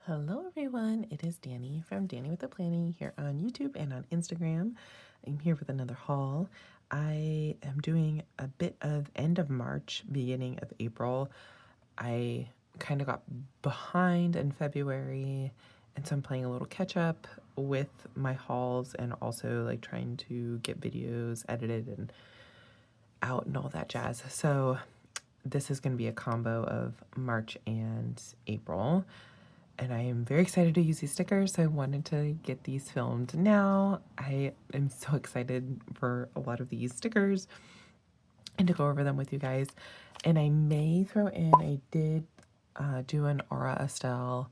Hello everyone, it is Danny from Danny with the Planning here on YouTube and on Instagram. I'm here with another haul. I am doing a bit of end of March, beginning of April. I kind of got behind in February, and so I'm playing a little catch up with my hauls and also like trying to get videos edited and out and all that jazz. So this is going to be a combo of March and April. And I am very excited to use these stickers, so I wanted to get these filmed now. I am so excited for a lot of these stickers and to go over them with you guys. And I may throw in, I did do an Aura Estelle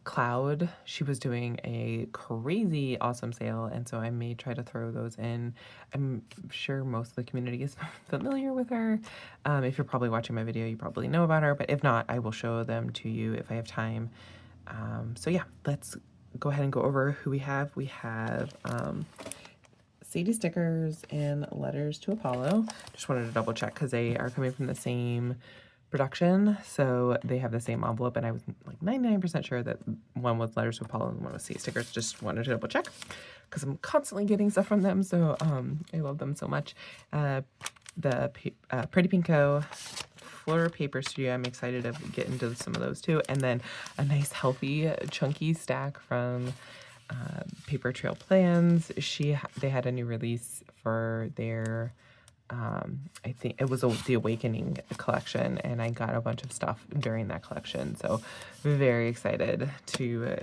Cloud. She was doing a crazy awesome sale, and so I may try to throw those in. I'm sure most of the community is familiar with her. If you're probably watching my video, you probably know about her, but if not, I will show them to you if I have time. So yeah, let's go ahead and go over who we have. We have Sadie stickers and letters to Apollo. Just wanted to double check because they are coming from the same production, so they have the same envelope, and I was like 99% sure that one was letters to Apollo and one was Sadie stickers. Just wanted to double check because I'm constantly getting stuff from them, so I love them so much. The Pretty Pinko Fleur Paper Studio, I'm excited to get into some of those too. And then a nice healthy chunky stack from Paper Trail Plans. They had a new release for their I think it was the Awakening collection, and I got a bunch of stuff during that collection, so very excited to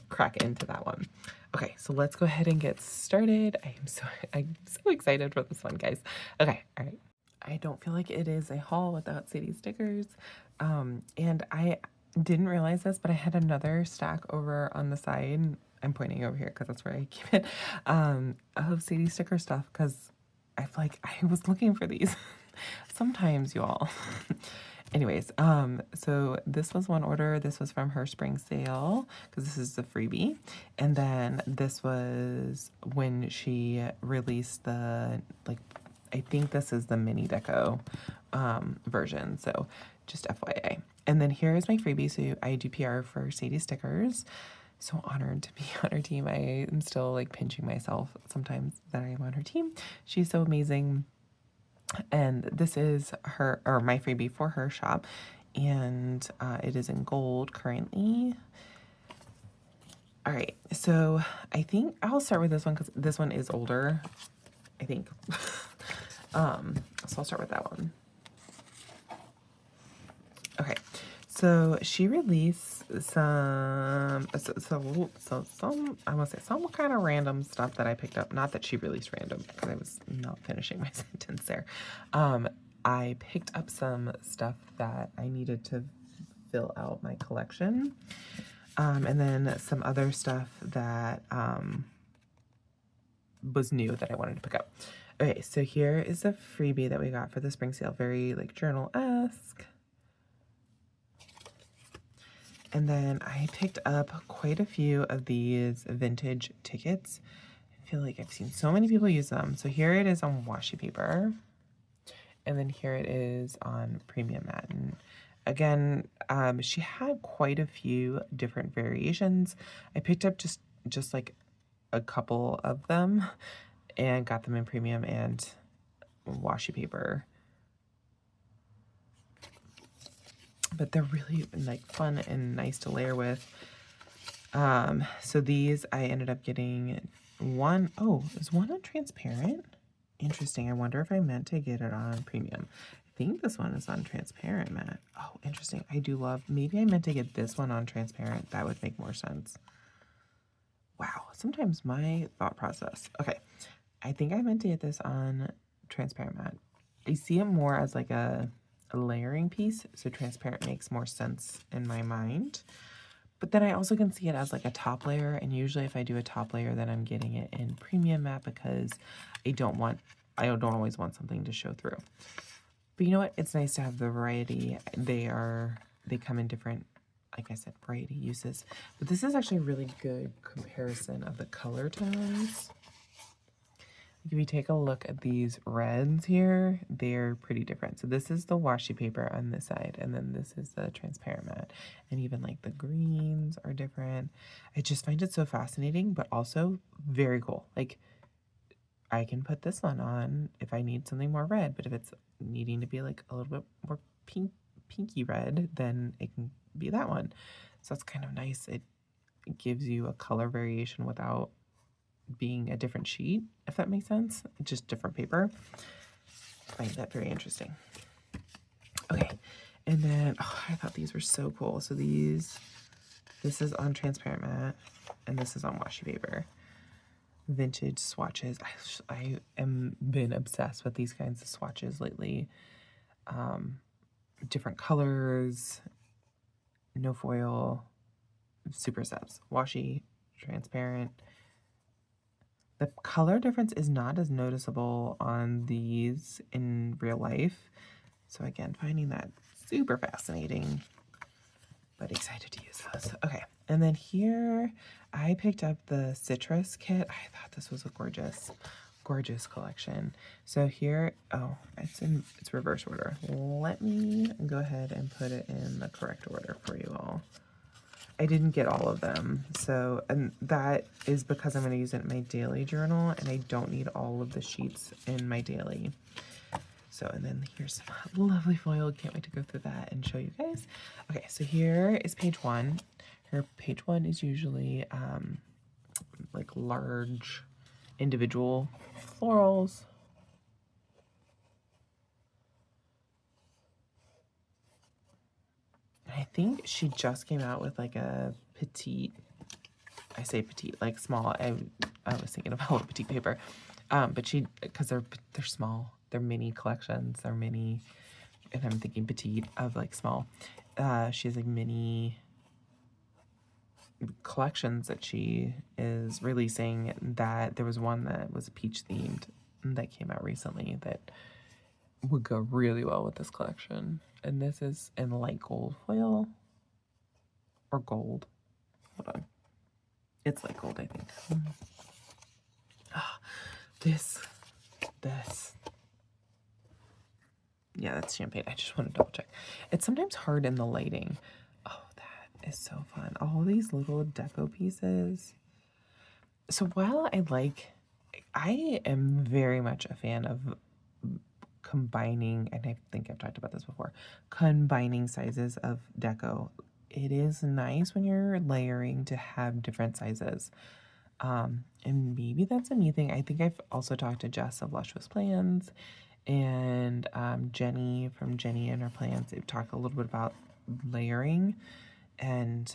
crack into that one. Okay, so let's go ahead and get started. I'm so excited for this one, guys. Okay, all right. I don't feel like it is a haul without Sadie stickers, and I didn't realize this, but I had another stack over on the side. I'm pointing over here because that's where I keep it, of Sadie sticker stuff, because I feel like I was looking for these sometimes, y'all. Anyways, so this was one order. This was from her spring sale because this is the freebie. And then this was when she released the, like, I think this is the mini deco version. So just FYI. And then here is my freebie. So I do PR for Sadie stickers. So honored to be on her team. I am still like pinching myself sometimes that I am on her team. She's so amazing. And this is her, or my freebie for her shop. And it is in gold currently. All right, so I think I'll start with this one because this one is older, I think. So I'll start with that one. Okay, so she released some, I want to say some kind of random stuff that I picked up. Not that she released random, because I was not finishing my sentence there. I picked up some stuff that I needed to fill out my collection. And then some other stuff that was new that I wanted to pick up. Okay, so here is a freebie that we got for the spring sale. Very like journal-esque. And then I picked up quite a few of these vintage tickets. I feel like I've seen so many people use them. So here it is on washi paper. And then here it is on premium matte. Again, she had quite a few different variations. I picked up just like a couple of them and got them in premium and washi paper. But they're really like fun and nice to layer with. So these I ended up getting one. Oh, is one on transparent? Interesting. I wonder if I meant to get it on premium. I think this one is on transparent matte. Oh, interesting. I do love, maybe I meant to get this one on transparent. That would make more sense. Wow, sometimes my thought process. Okay, I think I meant to get this on transparent matte. I see it more as like a layering piece, so transparent makes more sense in my mind. But then I also can see it as like a top layer, and usually if I do a top layer, then I'm getting it in premium matte because I don't always want something to show through. But you know what? It's nice to have the variety. They come in different, like I said, variety uses. But this is actually a really good comparison of the color tones. If you take a look at these reds here, they're pretty different. So this is the washi paper on this side, and then this is the transparent mat. And even like the greens are different. I just find it so fascinating, but also very cool. Like, I can put this one on if I need something more red, but if it's needing to be like a little bit more pinky red, then it can be that one. So it's kind of nice. It gives you a color variation without being a different sheet, if that makes sense. Just different paper. I find that very interesting. Okay, and then I thought these were so cool. So this is on transparent mat, and this is on washi paper. Vintage swatches. I am been obsessed with these kinds of swatches lately. Different colors, no foil, super subs, washi, transparent. The color difference is not as noticeable on these in real life. So again, finding that super fascinating, but excited to use those. Okay, and then here I picked up the citrus kit. I thought this was a gorgeous collection. So here, oh, it's reverse order. Let me go ahead and put it in the correct order for you all. I didn't get all of them, so, and that is because I'm going to use it in my daily journal, and I don't need all of the sheets in my daily. So, and then here's some lovely foil. Can't wait to go through that and show you guys. Okay, so here is page 1. Her page 1 is usually like large individual florals. I think she just came out with like a petite, I say petite, like small. I was thinking of a little petite paper. But because they're small, they're mini collections, they're mini, and I'm thinking petite of like small. She has like mini collections that she is releasing. That there was one that was peach themed that came out recently that would go really well with this collection. And this is in light gold foil or gold. Hold on. It's light gold, I think. This. Yeah, that's champagne. I just want to double check. It's sometimes hard in the lighting. Oh, that is so fun. All these little deco pieces. So while I am very much a fan of combining, and I think I've talked about this before, combining sizes of deco. It is nice when you're layering to have different sizes. And maybe that's a me thing. I think I've also talked to Jess of Luscious Plans and Jenny from Jenny and Her Plans. They've talked a little bit about layering and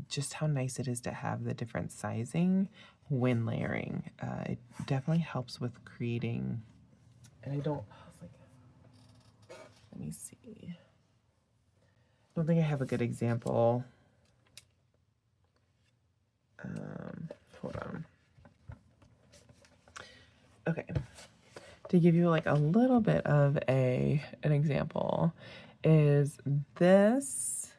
just how nice it is to have the different sizing when layering. It definitely helps with creating, and I was like, let me see. I don't think I have a good example. Hold on. Okay. To give you like a little bit of an example, is this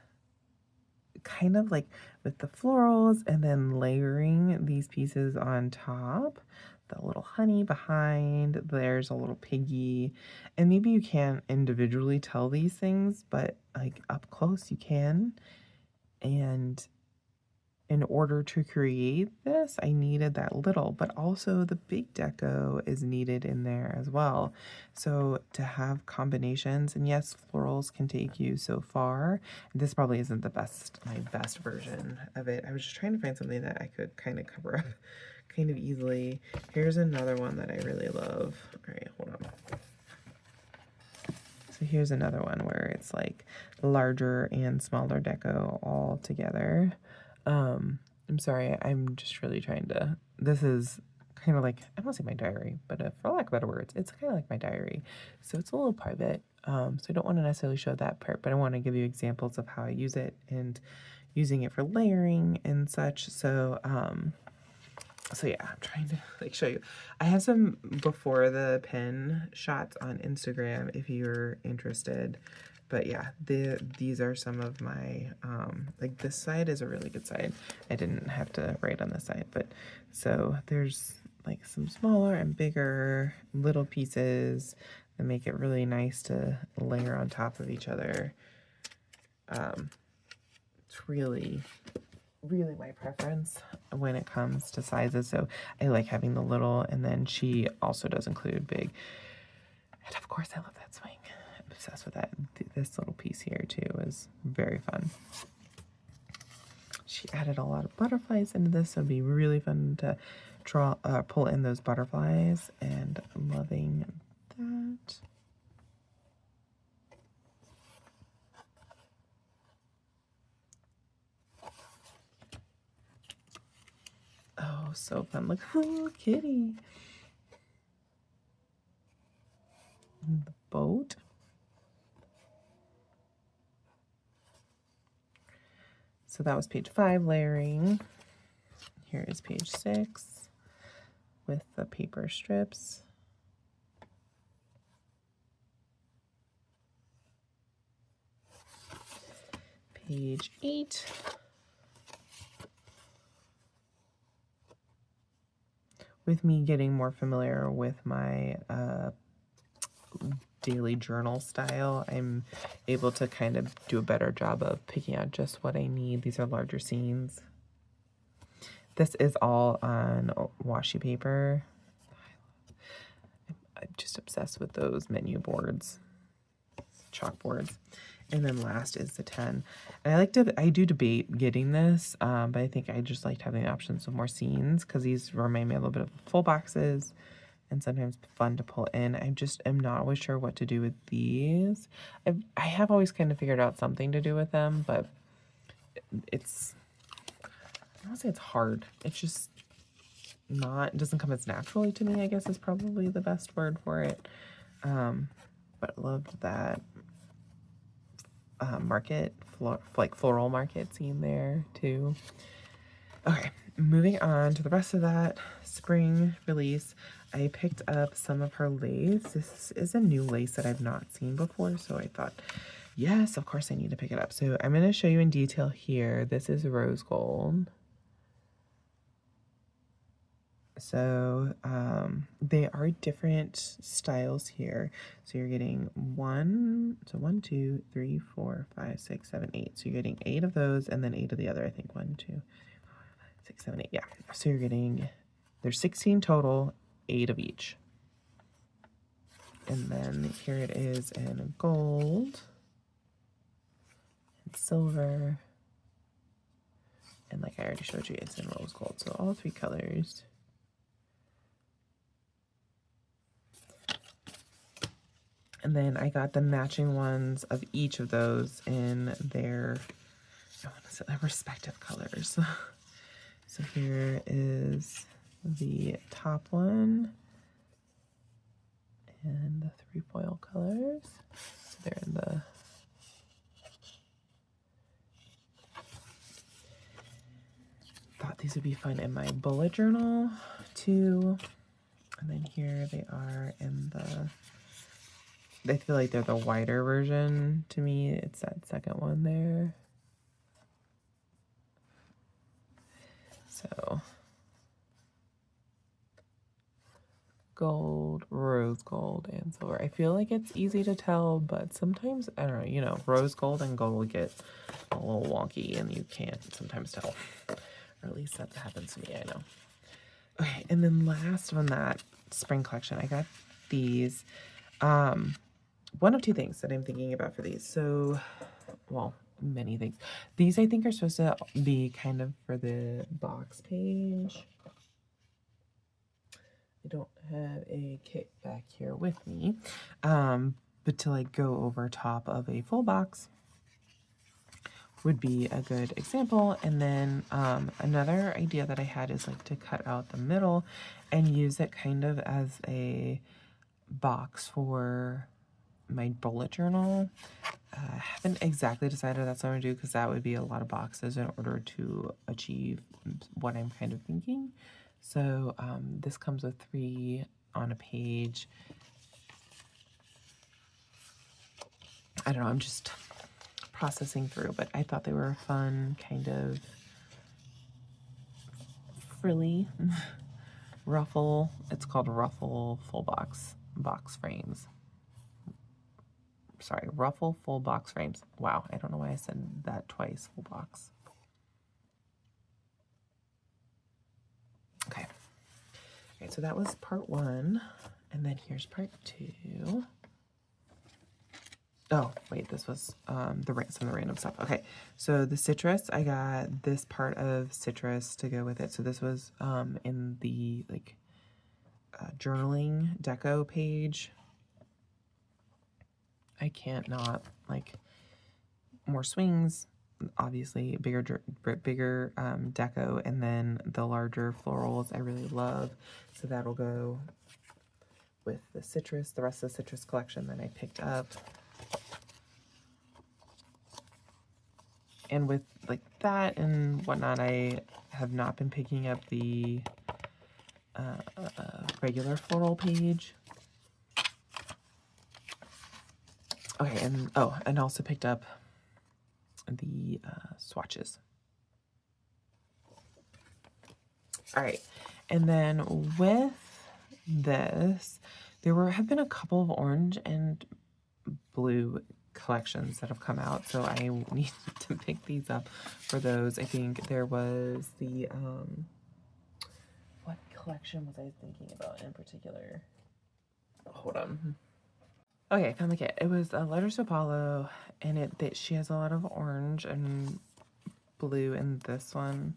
kind of like with the florals and then layering these pieces on top, the little honey behind, there's a little piggy, and maybe you can't individually tell these things, but like up close you can. And in order to create this, I needed that little, but also the big deco is needed in there as well. So to have combinations, and yes, florals can take you so far. This probably isn't my best version of it. I was just trying to find something that I could kind of cover up kind of easily. Here's another one that I really love. All right, hold on. So here's another one where it's like larger and smaller deco all together. I'm sorry, I'm just really trying to, this is kind of like, I don't want to say my diary, but for lack of better words, it's kind of like my diary. So it's a little private. So I don't want to necessarily show that part, but I want to give you examples of how I use it and using it for layering and such. So yeah, I'm trying to like show you. I have some before the pen shots on Instagram if you're interested. But yeah, these are some of my, like this side is a really good side. I didn't have to write on this side, but so there's like some smaller and bigger little pieces that make it really nice to layer on top of each other. It's really my preference when it comes to sizes. So I like having the little, and then she also does include big. And of course I love that swing. I'm obsessed with that. This little piece here too is very fun. She added a lot of butterflies into this, so it'd be really fun to pull in those butterflies, and loving that. Oh, so fun. Look, little kitty. And the boat. So that was page 5, layering. Here is page 6 with the paper strips. Page 8. With me getting more familiar with my daily journal style, I'm able to kind of do a better job of picking out just what I need. These are larger scenes. This is all on washi paper. I'm just obsessed with those menu boards, chalkboards. And then last is the 10. And I do debate getting this, but I think I just liked having the options of more scenes, because these remind me a little bit of full boxes and sometimes fun to pull in. I just am not always sure what to do with these. I have always kind of figured out something to do with them, but it's, I don't want to say it's hard. It's just not, it doesn't come as naturally to me, I guess is probably the best word for it. But I loved that floral market scene there too. Okay, moving on to the rest of that spring release. I picked up some of her lace. This is a new lace that I've not seen before, so I thought, yes, of course I need to pick it up. So I'm going to show you in detail here. This is rose gold. So they are different styles here. So you're getting 1, 2, 3, 4, 5, 6, 7, 8. So you're getting 8 of those, and then 8 of the other, I think. 1, 2, 3, 4, 5, 6, 7, 8. Yeah. So you're getting, there's 16 total, 8 of each. And then here it is in gold and silver. And like I already showed you, it's in rose gold. So all 3 colors. And then I got the matching ones of each of those in their, I want to say, their respective colors. So here is the top one and the 3 foil colors. So they're in the, thought these would be fun in my bullet journal too. And then here they are in the, I feel like they're the wider version to me. It's that second one there. So gold, rose gold, and silver. I feel like it's easy to tell, but sometimes, I don't know, you know, rose gold and gold get a little wonky and you can't sometimes tell. Or at least that happens to me, I know. Okay, and then last on that spring collection, I got these. One of 2 things that I'm thinking about for these. So, well, many things. These I think are supposed to be kind of for the box page. I don't have a kit back here with me, but to like go over top of a full box would be a good example. And then another idea that I had is like to cut out the middle and use it kind of as a box for my bullet journal. I haven't exactly decided that's what I'm gonna do, because that would be a lot of boxes in order to achieve what I'm kind of thinking. So this comes with 3 on a page. I don't know, I'm just processing through, but I thought they were fun, kind of frilly Ruffle. It's called Ruffle Full Box Frames. Sorry, Ruffle Full Box Frames. Wow, I don't know why I said that twice. Full box. Okay. Okay, so that was part 1, and then here's part 2. Oh, wait, this was some of the random stuff. Okay, so the citrus, I got this part of citrus to go with it. So this was in the like journaling deco page. I can't not, like, more swings, obviously bigger deco, and then the larger florals I really love. So that'll go with the citrus, the rest of the citrus collection that I picked up. And with like that and whatnot, I have not been picking up the regular floral page. Okay, and oh, and also picked up the swatches. All right, and then with this, there have been a couple of orange and blue collections that have come out, so I need to pick these up for those. I think there was the what collection was I thinking about in particular? Hold on. Okay, I found the kit. It was Letters to Apollo, and she has a lot of orange and blue in this one,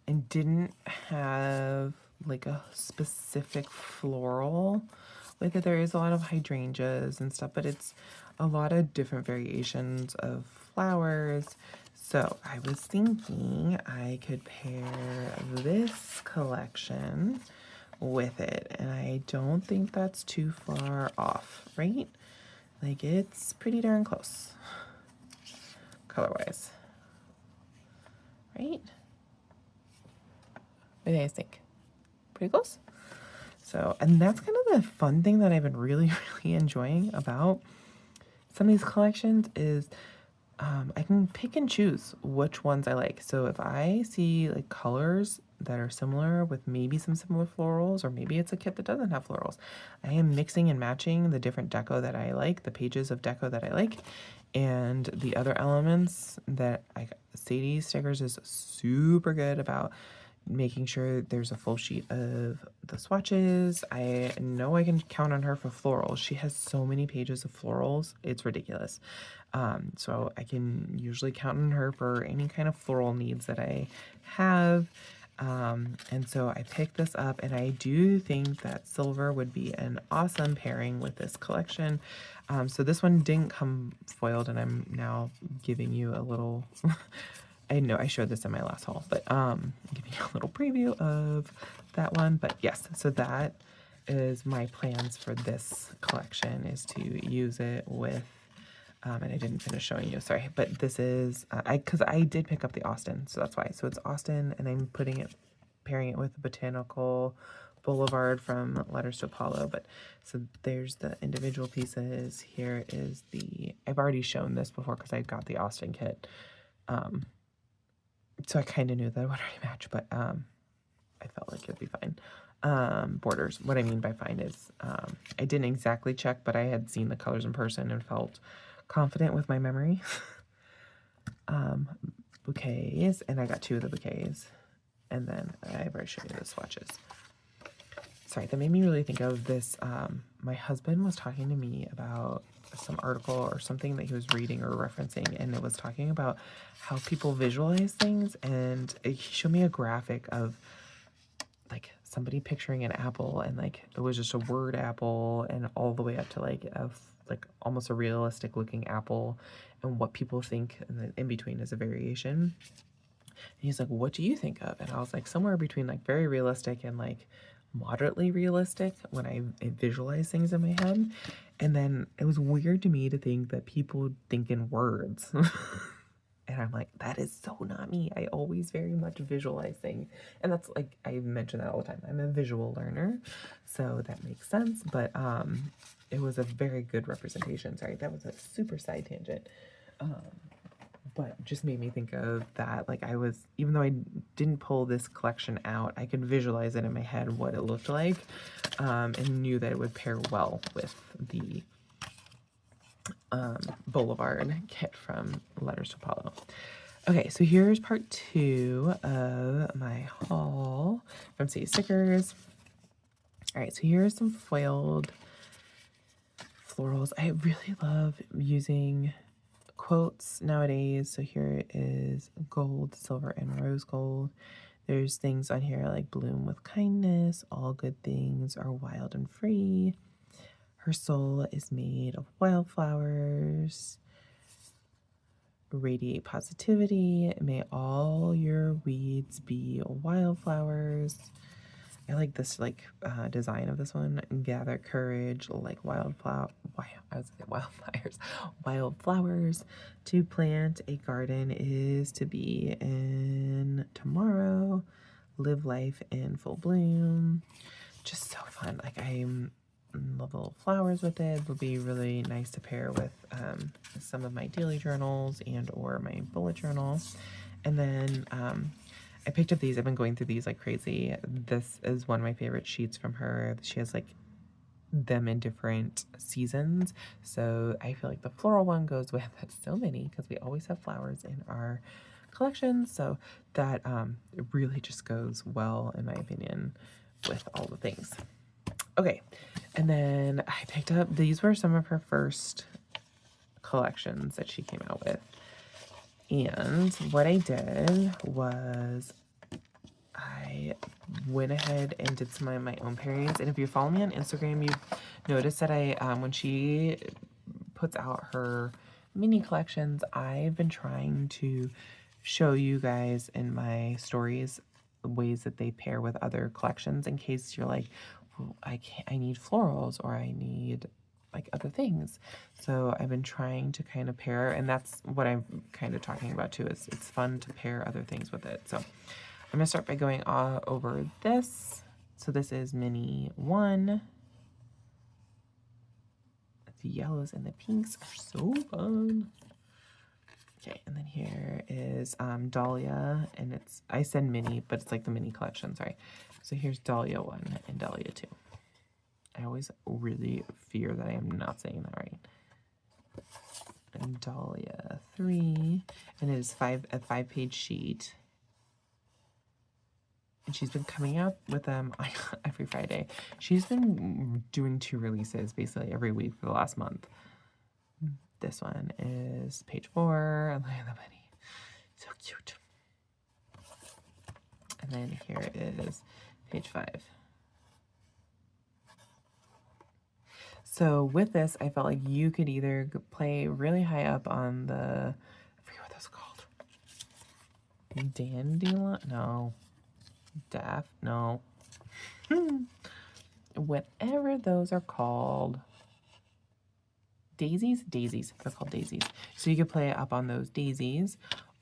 and didn't have like a specific floral with it. There is a lot of hydrangeas and stuff, but it's a lot of different variations of flowers. So I was thinking I could pair this collection with it, and I don't think that's too far off, right? Like, it's pretty darn close color-wise, right? What do you guys think? Pretty close? So, and that's kind of the fun thing that I've been really, really enjoying about some of these collections is I can pick and choose which ones I like. So if I see like colors that are similar with maybe some similar florals, or maybe it's a kit that doesn't have florals, I am mixing and matching the different deco that I like, the pages of deco that I like, and the other elements that Sadie Stickers is super good about making sure there's a full sheet of the swatches. I know I can count on her for florals. She has so many pages of florals, it's ridiculous. So I can usually count on her for any kind of floral needs that I have. And so I picked this up, and I do think that silver would be an awesome pairing with this collection. So this one didn't come foiled, and I'm now giving you a little I know I showed this in my last haul, but giving you a little preview of that one. But yes, so that is my plans for this collection, is to use it with and I didn't finish showing you, sorry, but this is because I did pick up the Austin, so that's why. So it's Austin, and I'm pairing it with the Botanical Boulevard from Letters to Apollo. But so there's the individual pieces. Here is I've already shown this before because I got the Austin kit. So I kind of knew that it would already match, but I felt like it'd be fine. Borders, what I mean by fine is I didn't exactly check, but I had seen the colors in person and felt confident with my memory. Bouquets, and I got 2 of the bouquets, and then I've already showed you the swatches. Sorry, that made me really think of this. My husband was talking to me about some article or something that he was reading or referencing, and it was talking about how people visualize things, and he showed me a graphic of like somebody picturing an apple, and like it was just a word apple, and all the way up to like like almost a realistic looking apple, and what people think in between is a variation. And he's like, what do you think of? And I was like, somewhere between like very realistic and like moderately realistic when I visualize things in my head. And then it was weird to me to think that people think in words. And I'm like, that is so not me. I always very much visualize things. And that's like, I mention that all the time. I'm a visual learner, so that makes sense. But it was a very good representation. Sorry, that was a super side tangent. but just made me think of that. Like I was, even though I didn't pull this collection out, I could visualize it in my head what it looked like, and knew that it would pair well with the Boulevard kit from Letters to Apollo. Okay, so here's part 2 of my haul from Sadie Stickers. All right, so here's some foiled florals. I really love using quotes nowadays. So here is gold, silver, and rose gold. There's things on here like bloom with kindness, all good things are wild and free. Her soul is made of wildflowers. Radiate positivity. May all your weeds be wildflowers. I like this design of this one. Gather courage like wildflowers. To plant a garden is to be in tomorrow. Live life in full bloom. Just so fun. Like I love little flowers with it. It'll be really nice to pair with some of my daily journals and or my bullet journal. And then I picked up these. I've been going through these like crazy. This is one of my favorite sheets from her. She has like them in different seasons. So I feel like the floral one goes with so many because we always have flowers in our collection. So that really just goes well, in my opinion, with all the things. Okay, and then I picked up, these were some of her first collections that she came out with. And what I did was I went ahead and did some of my own pairings. And if you follow me on Instagram, you notice that I, when she puts out her mini collections, I've been trying to show you guys in my stories ways that they pair with other collections, in case you're like, well, I need florals, or I need like other things. So I've been trying to kind of pair, and that's what I'm kind of talking about too, is it's fun to pair other things with it. So I'm gonna start by going over this. So this is mini 1. The yellows and the pinks are so fun. Okay, and then here is Dahlia, and it's, I said mini, but it's like the mini collection, sorry. So here's Dahlia 1 and Dahlia 2. I always really fear that I am not saying that right. And Dahlia 3, and it is a 5-page sheet. And she's been coming out with them every Friday. She's been doing 2 releases basically every week for the last month. This one is page 4. Look at the bunny. So cute. And then here is page 5. So with this, I felt like you could either play really high up on the, I forget what that's called. Dandelion? No. No. Whatever those are called. Daisies? Daisies. They're called daisies. So you could play it up on those daisies.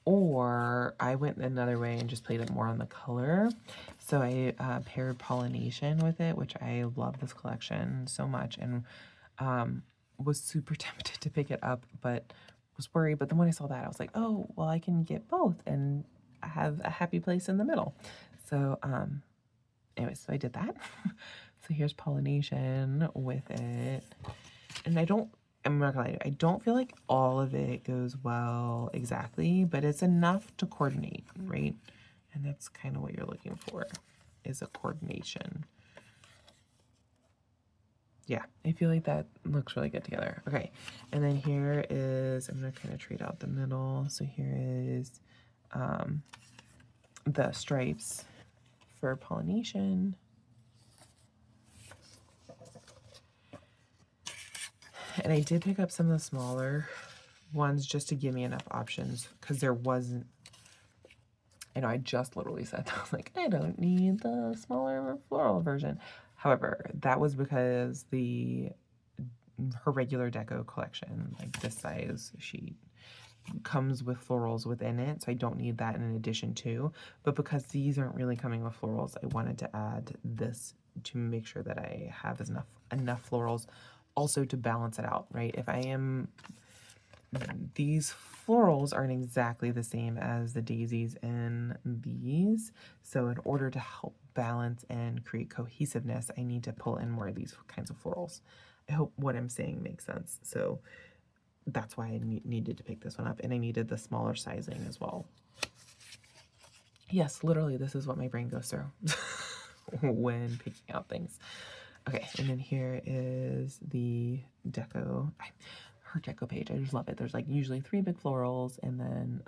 Or I went another way and just played it more on the color. So I paired pollination with it, which I love this collection so much, and was super tempted to pick it up, but was worried. But then when I saw that, I was like, oh, well, I can get both and have a happy place in the middle. So anyways, so I did that. So here's pollination with it. And I'm not gonna lie to you, I don't feel like all of it goes well exactly, but it's enough to coordinate, right? And that's kind of what you're looking for, is a coordination. Yeah, I feel like that looks really good together. Okay, and then here is, I'm gonna kind of trade out the middle. So here is the stripes for pollination. And I did pick up some of the smaller ones just to give me enough options, because there wasn't, I know I just literally said that. I was like, I don't need the smaller floral version. However, that was because her regular deco collection, like this size sheet, comes with florals within it, so I don't need that in addition to. But because these aren't really coming with florals, I wanted to add this to make sure that I have enough florals also to balance it out, right? If I am these florals aren't exactly the same as the daisies in these. So in order to help balance and create cohesiveness, I need to pull in more of these kinds of florals. I hope what I'm saying makes sense. So that's why I needed to pick this one up, and I needed the smaller sizing as well. Yes, literally, this is what my brain goes through when picking out things. Okay, and then here is the deco. Her deco page, I just love it. There's like usually 3 big florals and then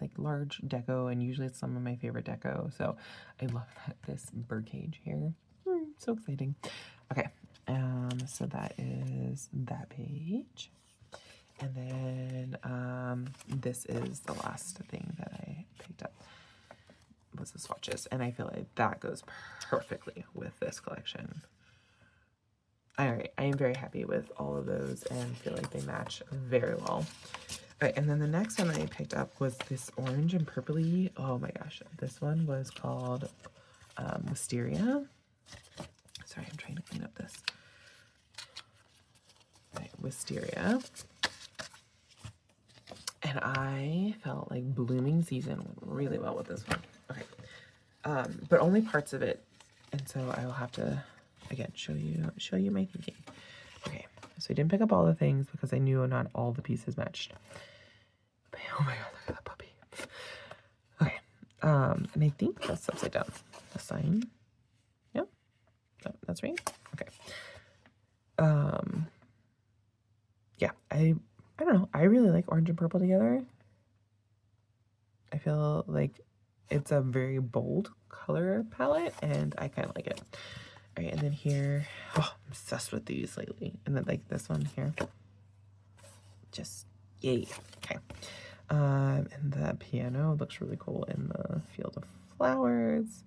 like large deco, and usually it's some of my favorite deco. So I love that this bird cage here. So exciting. Okay, so that is that page. And then this is the last thing that I picked up was the swatches, and I feel like that goes perfectly with this collection. All right, I am very happy with all of those and feel like they match very well. All right, and then the next one I picked up was this orange and purpley. Oh my gosh, this one was called Wisteria. Sorry, I'm trying to clean up this. All right, Wisteria. And I felt like Blooming Season went really well with this one. Okay, but only parts of it, and so I will have to again show you my thinking. Okay, so I didn't pick up all the things because I knew not all the pieces matched. But, oh my god, look at that puppy. Okay, and I think that's upside down. The sign. Yep, that's right. Okay. Yeah, I don't know. I really like orange and purple together. I feel like it's a very bold color palette, and I kind of like it. All right, and then here, oh, I'm obsessed with these lately. And then like this one here, just yay. Okay. And the piano looks really cool in the field of flowers.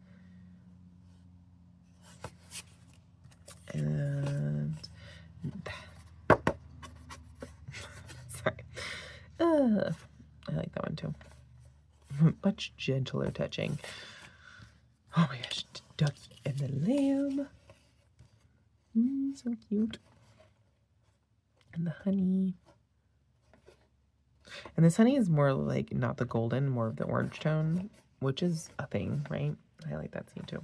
And sorry. I like that one too. Much gentler touching. Oh my gosh, the ducky and the lamb. So cute. And the honey. And this honey is more like not the golden, more of the orange tone, which is a thing, right? I like that scene too.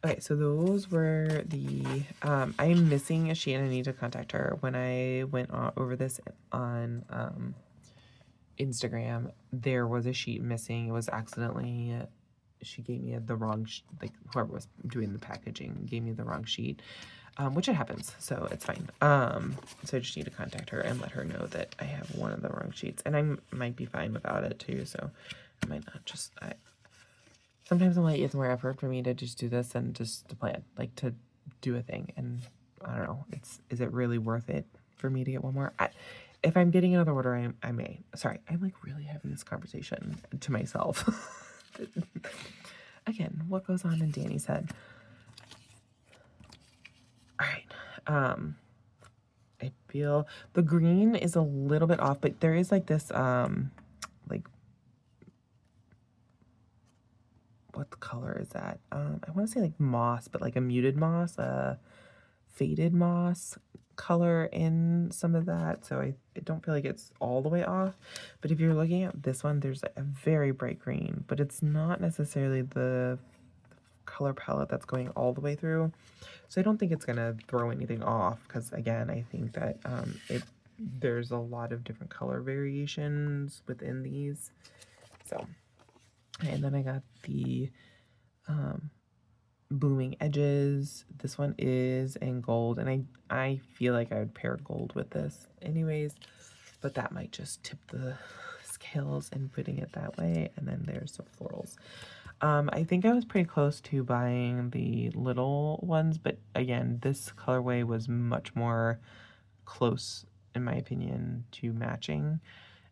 Okay, so those were the, I'm missing a sheet and I need to contact her. When I went over this on Instagram, there was a sheet missing. It was accidentally, she gave me the wrong, like whoever was doing the packaging gave me the wrong sheet, which it happens, so it's fine. So I just need to contact her and let her know that I have one of the wrong sheets, and I might be fine without it too, so I might not just, sometimes I'm like, it's more effort for me to just do this than just to plan, like to do a thing, and I don't know, is it really worth it for me to get one more? If I'm getting another order, I may. Sorry, I'm like really having this conversation to myself. Again, what goes on in Danny's head? All right. I feel the green is a little bit off, but there is like this, like, what color is that? I want to say like moss, but like a muted moss, faded moss color in some of that, so I don't feel like it's all the way off. But if you're looking at this one, there's a very bright green, but it's not necessarily the color palette that's going all the way through, so I don't think it's gonna throw anything off, because again, I think that there's a lot of different color variations within these. So, and then I got the Blooming Edges. This one is in gold, and I feel like I would pair gold with this anyways, but that might just tip the scales in putting it that way. And then there's some florals. I think I was pretty close to buying the little ones, but again, this colorway was much more close, in my opinion, to matching.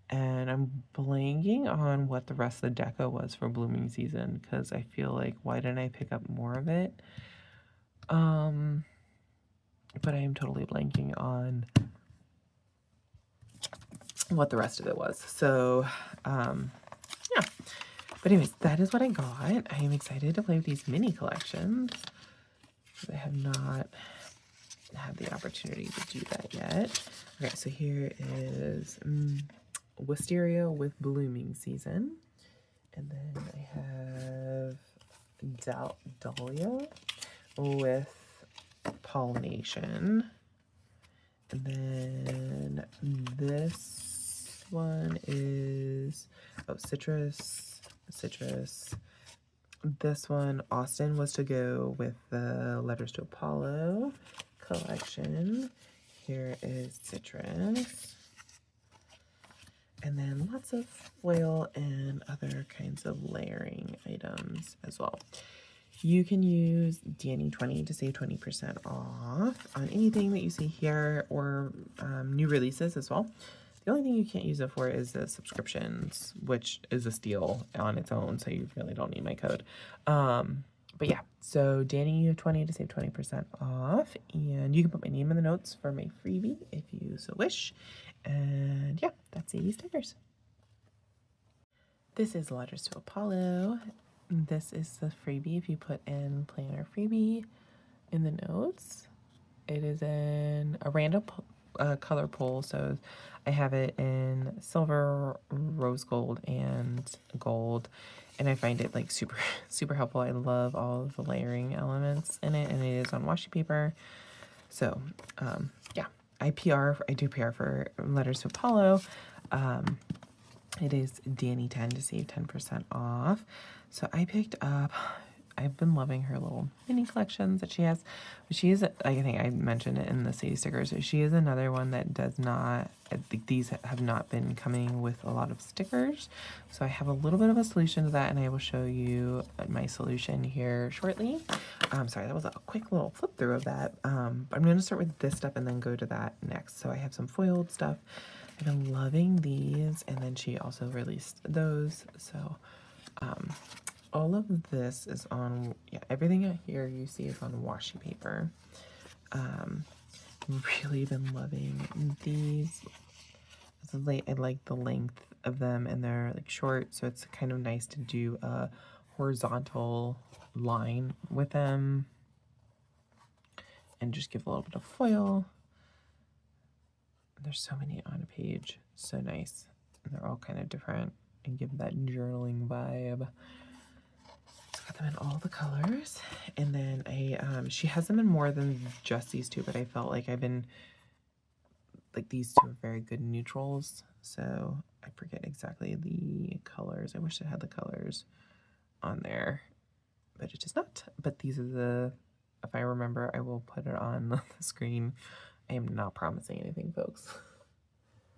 And I'm blanking on what the rest of the deco was for Blooming Season, because I feel like, why didn't I pick up more of it? But I am totally blanking on what the rest of it was. So, yeah. But anyways, that is what I got. I am excited to play with these mini collections. I have not had the opportunity to do that yet. Okay, so here is Wisteria with Blooming Season. And then I have Dahlia with Pollination. And then this one is, Citrus. This one, Austin, was to go with the Letters to Apollo collection. Here is Citrus. And then lots of foil and other kinds of layering items as well. You can use Danny20 to save 20% off on anything that you see here, or new releases as well. The only thing you can't use it for is the subscriptions, which is a steal on its own, so you really don't need my code. But yeah, so Danny20 to save 20% off, and you can put my name in the notes for my freebie if you so wish. And yeah, that's Sadie stickers. This is Letters to Apollo. This is the freebie if you put in planner freebie in the notes. It is in a random color pool, so I have it in silver, rose gold, and gold, and I find it like super helpful. I love all of the layering elements in it, and it is on washi paper. So yeah, I do PR for Letters to Apollo. It is Danny10 to save 10% off. So I picked up, I've been loving her little mini collections that she has. She is, I think I mentioned it in the Sadie stickers, she is another one that does not, I think these have not been coming with a lot of stickers. So I have a little bit of a solution to that, and I will show you my solution here shortly. Sorry, that was a quick little flip through of that. But I'm going to start with this stuff and then go to that next. So I have some foiled stuff. I've been loving these, and then she also released those. So all of this is on, yeah, everything here you see is on washi paper. Really been loving these. I like the length of them, and they're like short, so it's kind of nice to do a horizontal line with them and just give a little bit of foil. There's so many on a page, so nice, and they're all kind of different and give that journaling vibe. So got them in all the colors, and then she has them in more than just these two, but I felt like these two are very good neutrals, so I forget exactly the colors. I wish it had the colors on there, but it does not. But these are if I remember, I will put it on the screen. I am not promising anything, folks.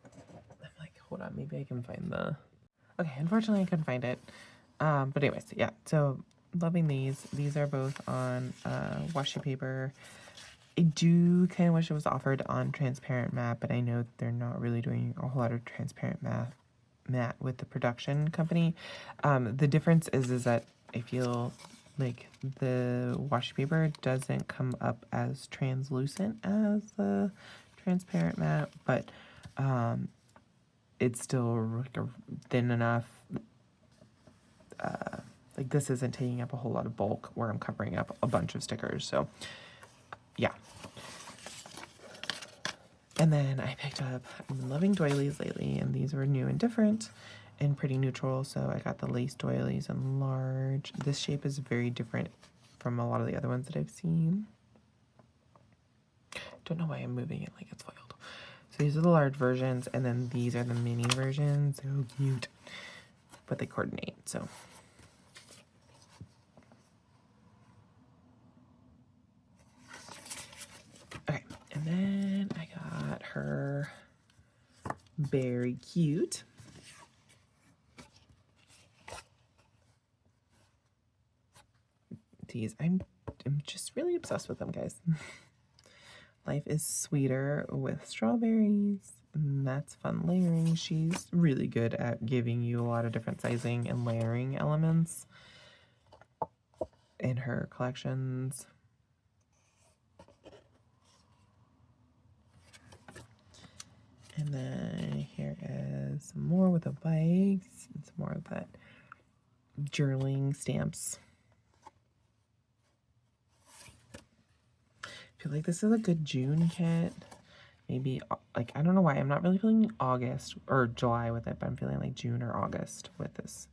I'm like, hold on, maybe I can find okay, unfortunately I couldn't find it. But anyways, yeah, so loving these. These are both on washi paper. I do kind of wish it was offered on transparent matte, but I know that they're not really doing a whole lot of transparent matte with the production company. The difference is that I feel like the washi paper doesn't come up as translucent as the transparent matte, but it's still thin enough. Like this isn't taking up a whole lot of bulk where I'm covering up a bunch of stickers. So yeah. And then I picked up, I've been loving doilies lately, and these were new and different and pretty neutral. So I got the lace doilies in large. This shape is very different from a lot of the other ones that I've seen. Don't know why I'm moving it like it's foiled. So these are the large versions, and then these are the mini versions. So cute, but they coordinate, so. Okay, and then I got her very cute teas. I'm just really obsessed with them, guys. Life is sweeter with strawberries, and that's fun layering. She's really good at giving you a lot of different sizing and layering elements in her collections. And then here is some more with the bikes. It's more of that journaling stamps. feel like this is a good June kit. Maybe, like, I don't know why. I'm not really feeling August or July with it, but I'm feeling like June or August with this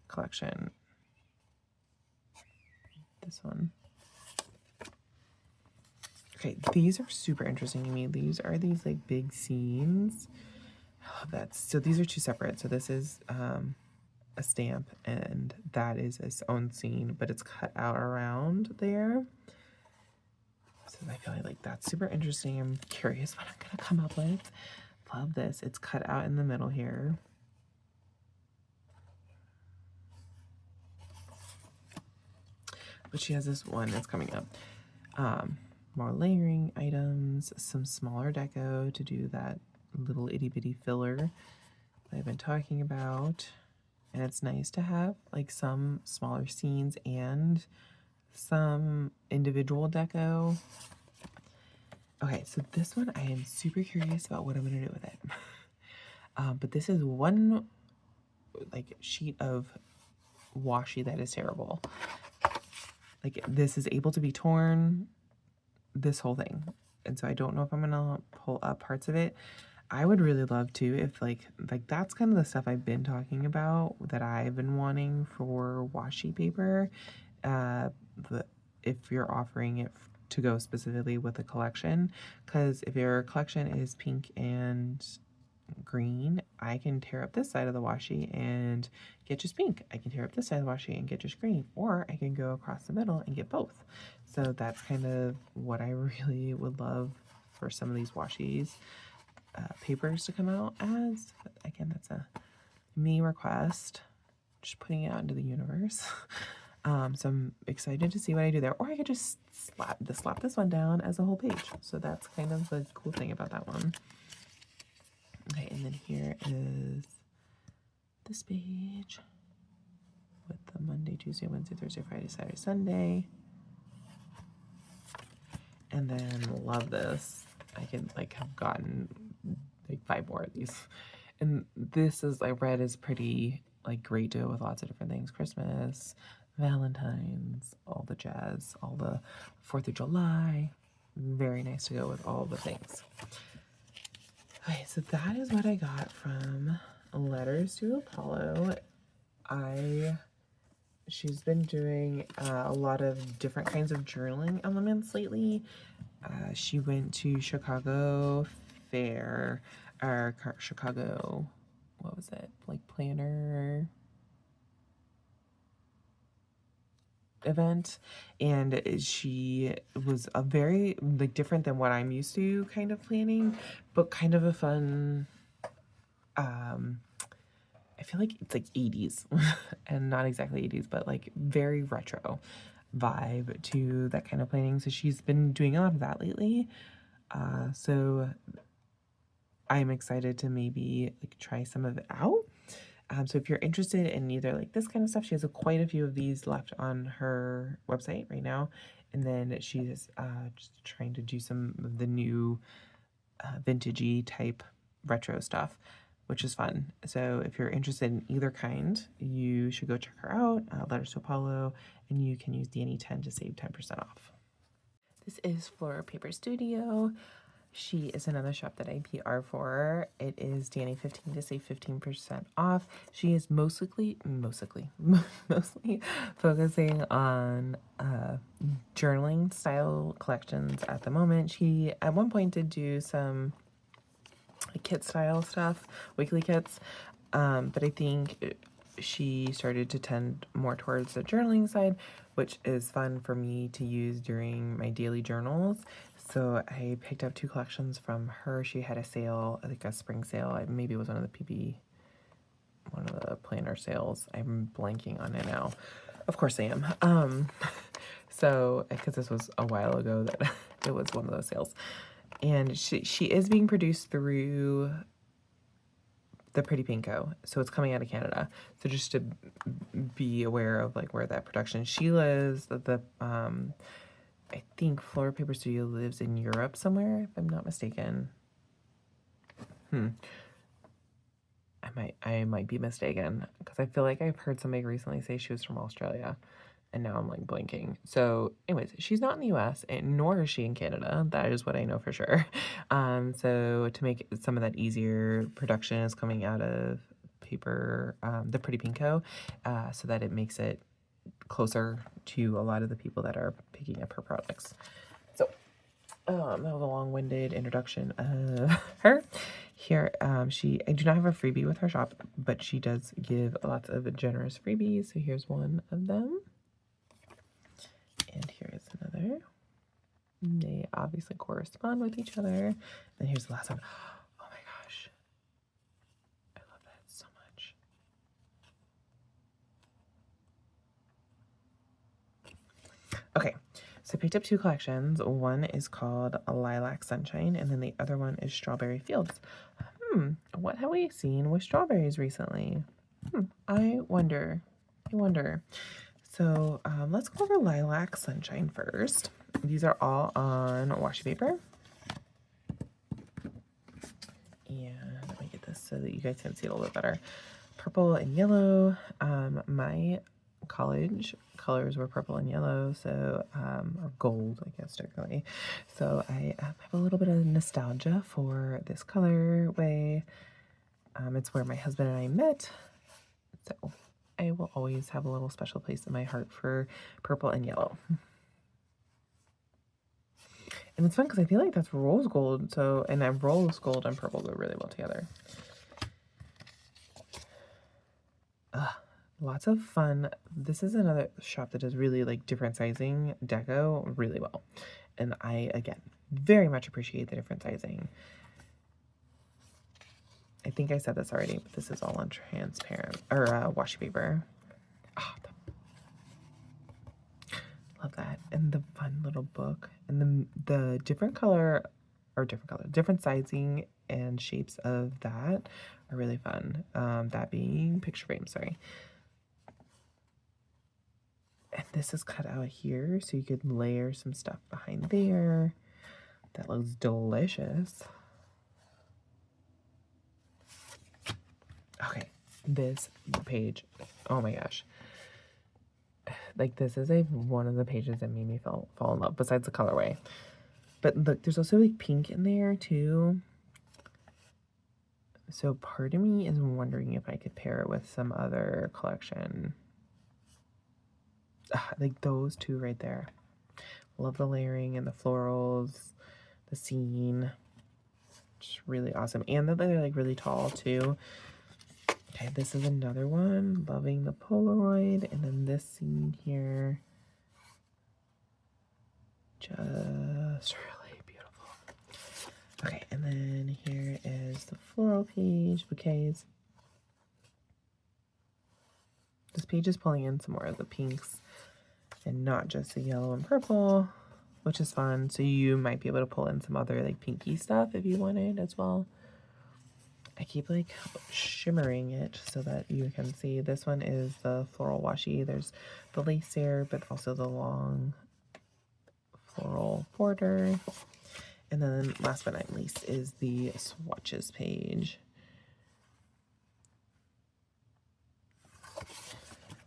collection. This one. Okay, these are super interesting to me. These are these like big scenes. So these are two separate. So this is a stamp and that is its own scene, but it's cut out around there. So I feel like that's super interesting. I'm curious what I'm gonna come up with. Love this. It's cut out in the middle here. But she has this one that's coming up. More layering items, some smaller deco to do that little itty bitty filler that I've been talking about. And it's nice to have like some smaller scenes and some individual deco. Okay, so this one I am super curious about what I'm gonna do with it. But this is one like sheet of washi that is terrible. Like this is able to be torn, this whole thing. And so I don't know if I'm gonna pull up parts of it. I would really love to if like that's kind of the stuff I've been talking about that I've been wanting for washi paper. If you're offering it to go specifically with a collection, because if your collection is pink and green, I can tear up this side of the washi and get just pink. I can tear up this side of the washi and get just green, or I can go across the middle and get both. So that's kind of what I really would love for some of these washis papers to come out as. But again, that's a me request, just putting it out into the universe. So I'm excited to see what I do there, or I could just slap this one down as a whole page. So that's kind of the cool thing about that one. Okay, and then here is this page with the Monday, Tuesday, Wednesday, Thursday, Friday, Saturday, Sunday. And then love this. I can like have gotten like 5 more of these. And this is like red is pretty like great to go with lots of different things. Christmas, Valentine's, all the jazz, all the 4th of July. Very nice to go with all the things. Okay, so that is what I got from Letters to Apollo. She's been doing a lot of different kinds of journaling elements lately. She went to Chicago Fair, or Chicago, what was it, like planner event, and she was a very like different than what I'm used to kind of planning, but kind of a fun I feel like it's like 80s and not exactly 80s, but like very retro vibe to that kind of planning. So she's been doing a lot of that lately. So I'm excited to maybe like try some of it out. So if you're interested in either like this kind of stuff, she has quite a few of these left on her website right now. And then she's just trying to do some of the new vintagey type retro stuff, which is fun. So if you're interested in either kind, you should go check her out, Letters to Apollo, and you can use Danny10 to save 10% off. This is Fleur Paper Studio. She is another shop that I PR for. It is Danny15 to save 15% off. She is mostly focusing on journaling style collections at the moment. She at one point did do some kit style stuff, weekly kits, but I think she started to tend more towards the journaling side, which is fun for me to use during my daily journals. So I picked up 2 collections from her. She had a sale, I think a spring sale. Maybe it was one of the planner sales. I'm blanking on it now. Of course I am. So because this was a while ago that it was one of those sales. And she is being produced through the Pretty Pinko, so it's coming out of Canada. So just to be aware of like where that production she lives, I think Fleur Paper Studio lives in Europe somewhere, if I'm not mistaken. I might be mistaken because I feel like I've heard somebody recently say she was from Australia, and now I'm like blanking. So anyways, she's not in the US, and nor is she in Canada. That is what I know for sure. So to make some of that easier, production is coming out of paper, the Pretty Pink Co, so that it makes it closer to a lot of the people that are picking up her products. So that was a long-winded introduction of her. Here, I do not have a freebie with her shop, but she does give lots of generous freebies. So here's one of them. And here is another. They obviously correspond with each other. And here's the last one. Oh my gosh. I love that so much. Okay, so I picked up two collections. One is called Lilac Sunshine, and then the other one is Strawberry Fields. What have we seen with strawberries recently? I wonder. So let's go over Lilac Sunshine first. These are all on washi paper. And let me get this so that you guys can see it a little bit better. Purple and yellow. My college colors were purple and yellow, so or gold, I guess technically. So I have a little bit of nostalgia for this colorway. It's where my husband and I met, so I will always have a little special place in my heart for purple and yellow. And it's fun because I feel like that's rose gold, so, and that rose gold and purple go really well together. Lots of fun. This is another shop that does really like different sizing deco really well. And I, again, very much appreciate the different sizing. I think I said this already, but this is all on transparent, or washi paper. Oh, love that. And the fun little book. And the different different sizing and shapes of that are really fun. That being picture frame, sorry. And this is cut out here, so you could layer some stuff behind there. That looks delicious. Okay, this page, oh my gosh. Like, this is one of the pages that made me fall in love, besides the colorway. But look, there's also like pink in there too. So part of me is wondering if I could pair it with some other collection. Like those two right there. Love the layering and the florals, the scene. Just really awesome. And that they're like really tall too. Okay, this is another one. Loving the Polaroid. And then this scene here. Just really beautiful. Okay, and then here is the floral page, bouquets. This page is pulling in some more of the pinks and not just the yellow and purple, which is fun. So you might be able to pull in some other like pinky stuff if you wanted as well. I keep like shimmering it so that you can see. This one is the floral washi. There's the lace there, but also the long floral border. And then last but not least is the swatches page.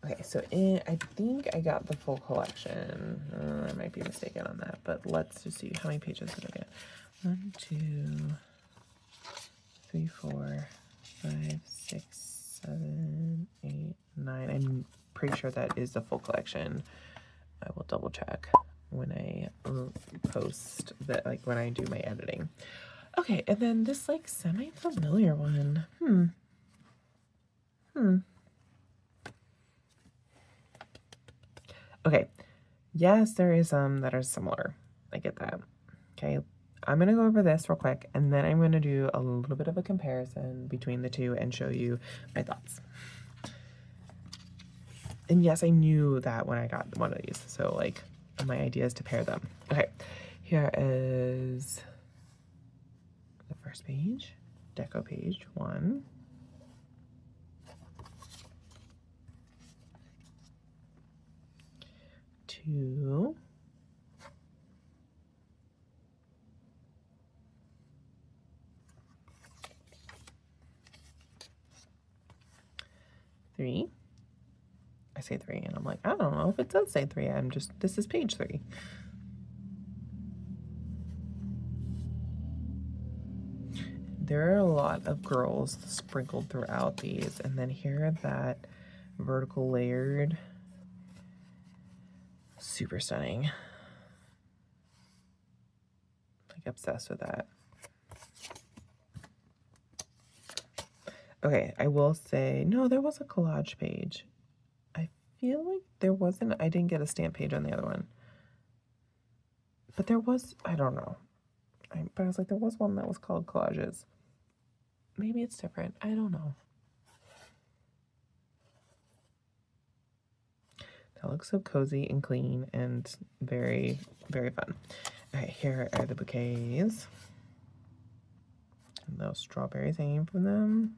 Okay, so I think I got the full collection. I might be mistaken on that, but let's just see. How many pages did I get? 1, 2, 3, 4, 5, 6, 7, 8, 9. I'm pretty sure that is the full collection. I will double check when I post that, like when I do my editing. Okay, and then this like semi-familiar one. Okay, yes, there is some that are similar. I get that. Okay, I'm going to go over this real quick, and then I'm going to do a little bit of a comparison between the two and show you my thoughts. And yes, I knew that when I got one of these, so like my idea is to pair them. Okay, here is the first page, deco page 1. Two. 3. I say 3, and I'm like, I don't know if it does say 3. This is page 3. There are a lot of girls sprinkled throughout these, and then here that vertical layered, super stunning. Like obsessed with that. Okay, I will say, no, there was a collage page. I feel like there wasn't, I didn't get a stamp page on the other one. But there was, I don't know. But I was like, there was one that was called collages. Maybe it's different. I don't know. That looks so cozy and clean and very, very fun. Okay, here are the bouquets. And those strawberries hanging from them.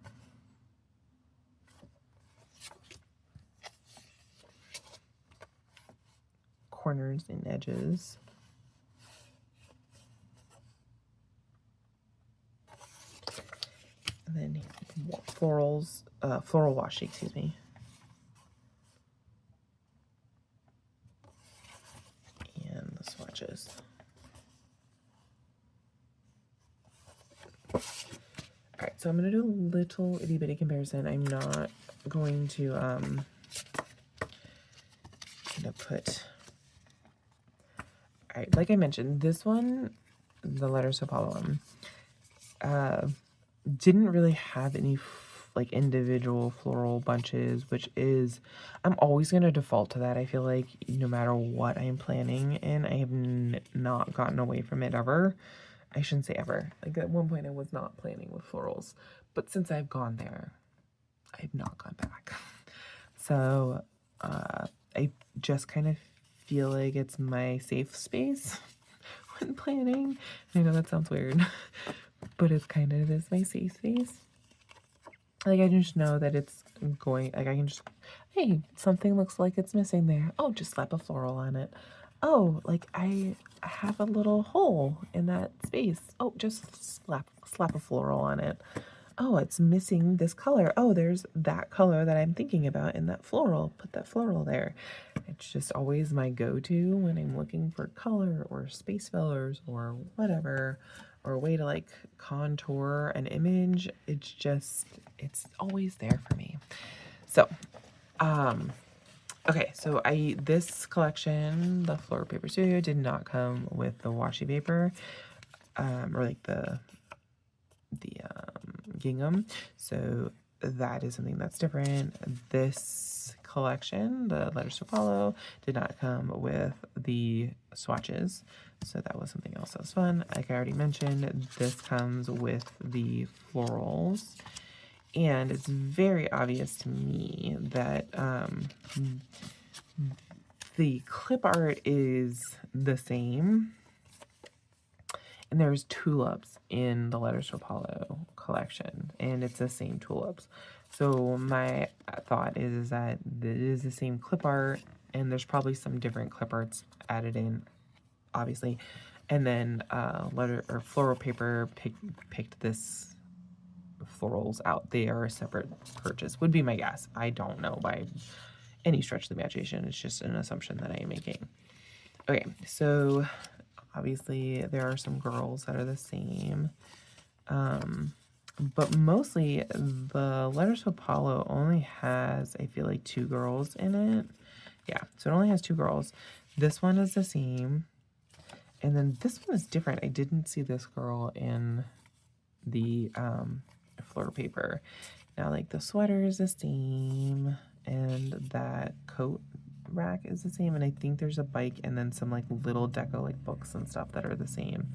Corners and edges. And then floral washi, excuse me. And the swatches. All right, so I'm gonna do a little itty bitty comparison. I'm not going to kind of put. All right, like I mentioned, this one, the Letters to Apollo one, didn't really have any like individual floral bunches, which is, I'm always going to default to that. I feel like no matter what I'm planning, and I have not gotten away from it ever. I shouldn't say ever. Like at one point I was not planning with florals, but since I've gone there, I've not gone back. So I just kind of feel like it's my safe space when planning. I know that sounds weird, but it's kind of is my safe space. Like I just know that it's going, like I can just, hey, something looks like it's missing there. Oh, just slap a floral on it. Oh, like I have a little hole in that space. Oh, just slap a floral on it. Oh, it's missing this color. Oh, there's that color that I'm thinking about in that floral. Put that floral there. It's just always my go-to when I'm looking for color or space fillers or whatever, or a way to like contour an image. It's always there for me. So, okay, so this collection, the Fleur Paper Studio, did not come with the washi paper, or like the gingham. So that is something that's different. This collection, the Letters to Apollo, did not come with the swatches. So that was something else that was fun. Like I already mentioned, this comes with the florals. And it's very obvious to me that the clip art is the same. And there's tulips in the Letters to Apollo collection, and it's the same tulips. So my thought is that it is the same clip art, and there's probably some different clip arts added in, obviously. And then floral paper picked this florals out. They are a separate purchase, would be my guess. I don't know by any stretch of the imagination. It's just an assumption that I am making. Okay, so obviously there are some girls that are the same, but mostly the Letters to Apollo only has, I feel like, 2 girls in it. Yeah, so it only has 2 girls. This one is the same, and then this one is different. I didn't see this girl in the Fleur paper. Now, like, the sweater is the same, and that coat rack is the same, and I think there's a bike and then some like little deco like books and stuff that are the same.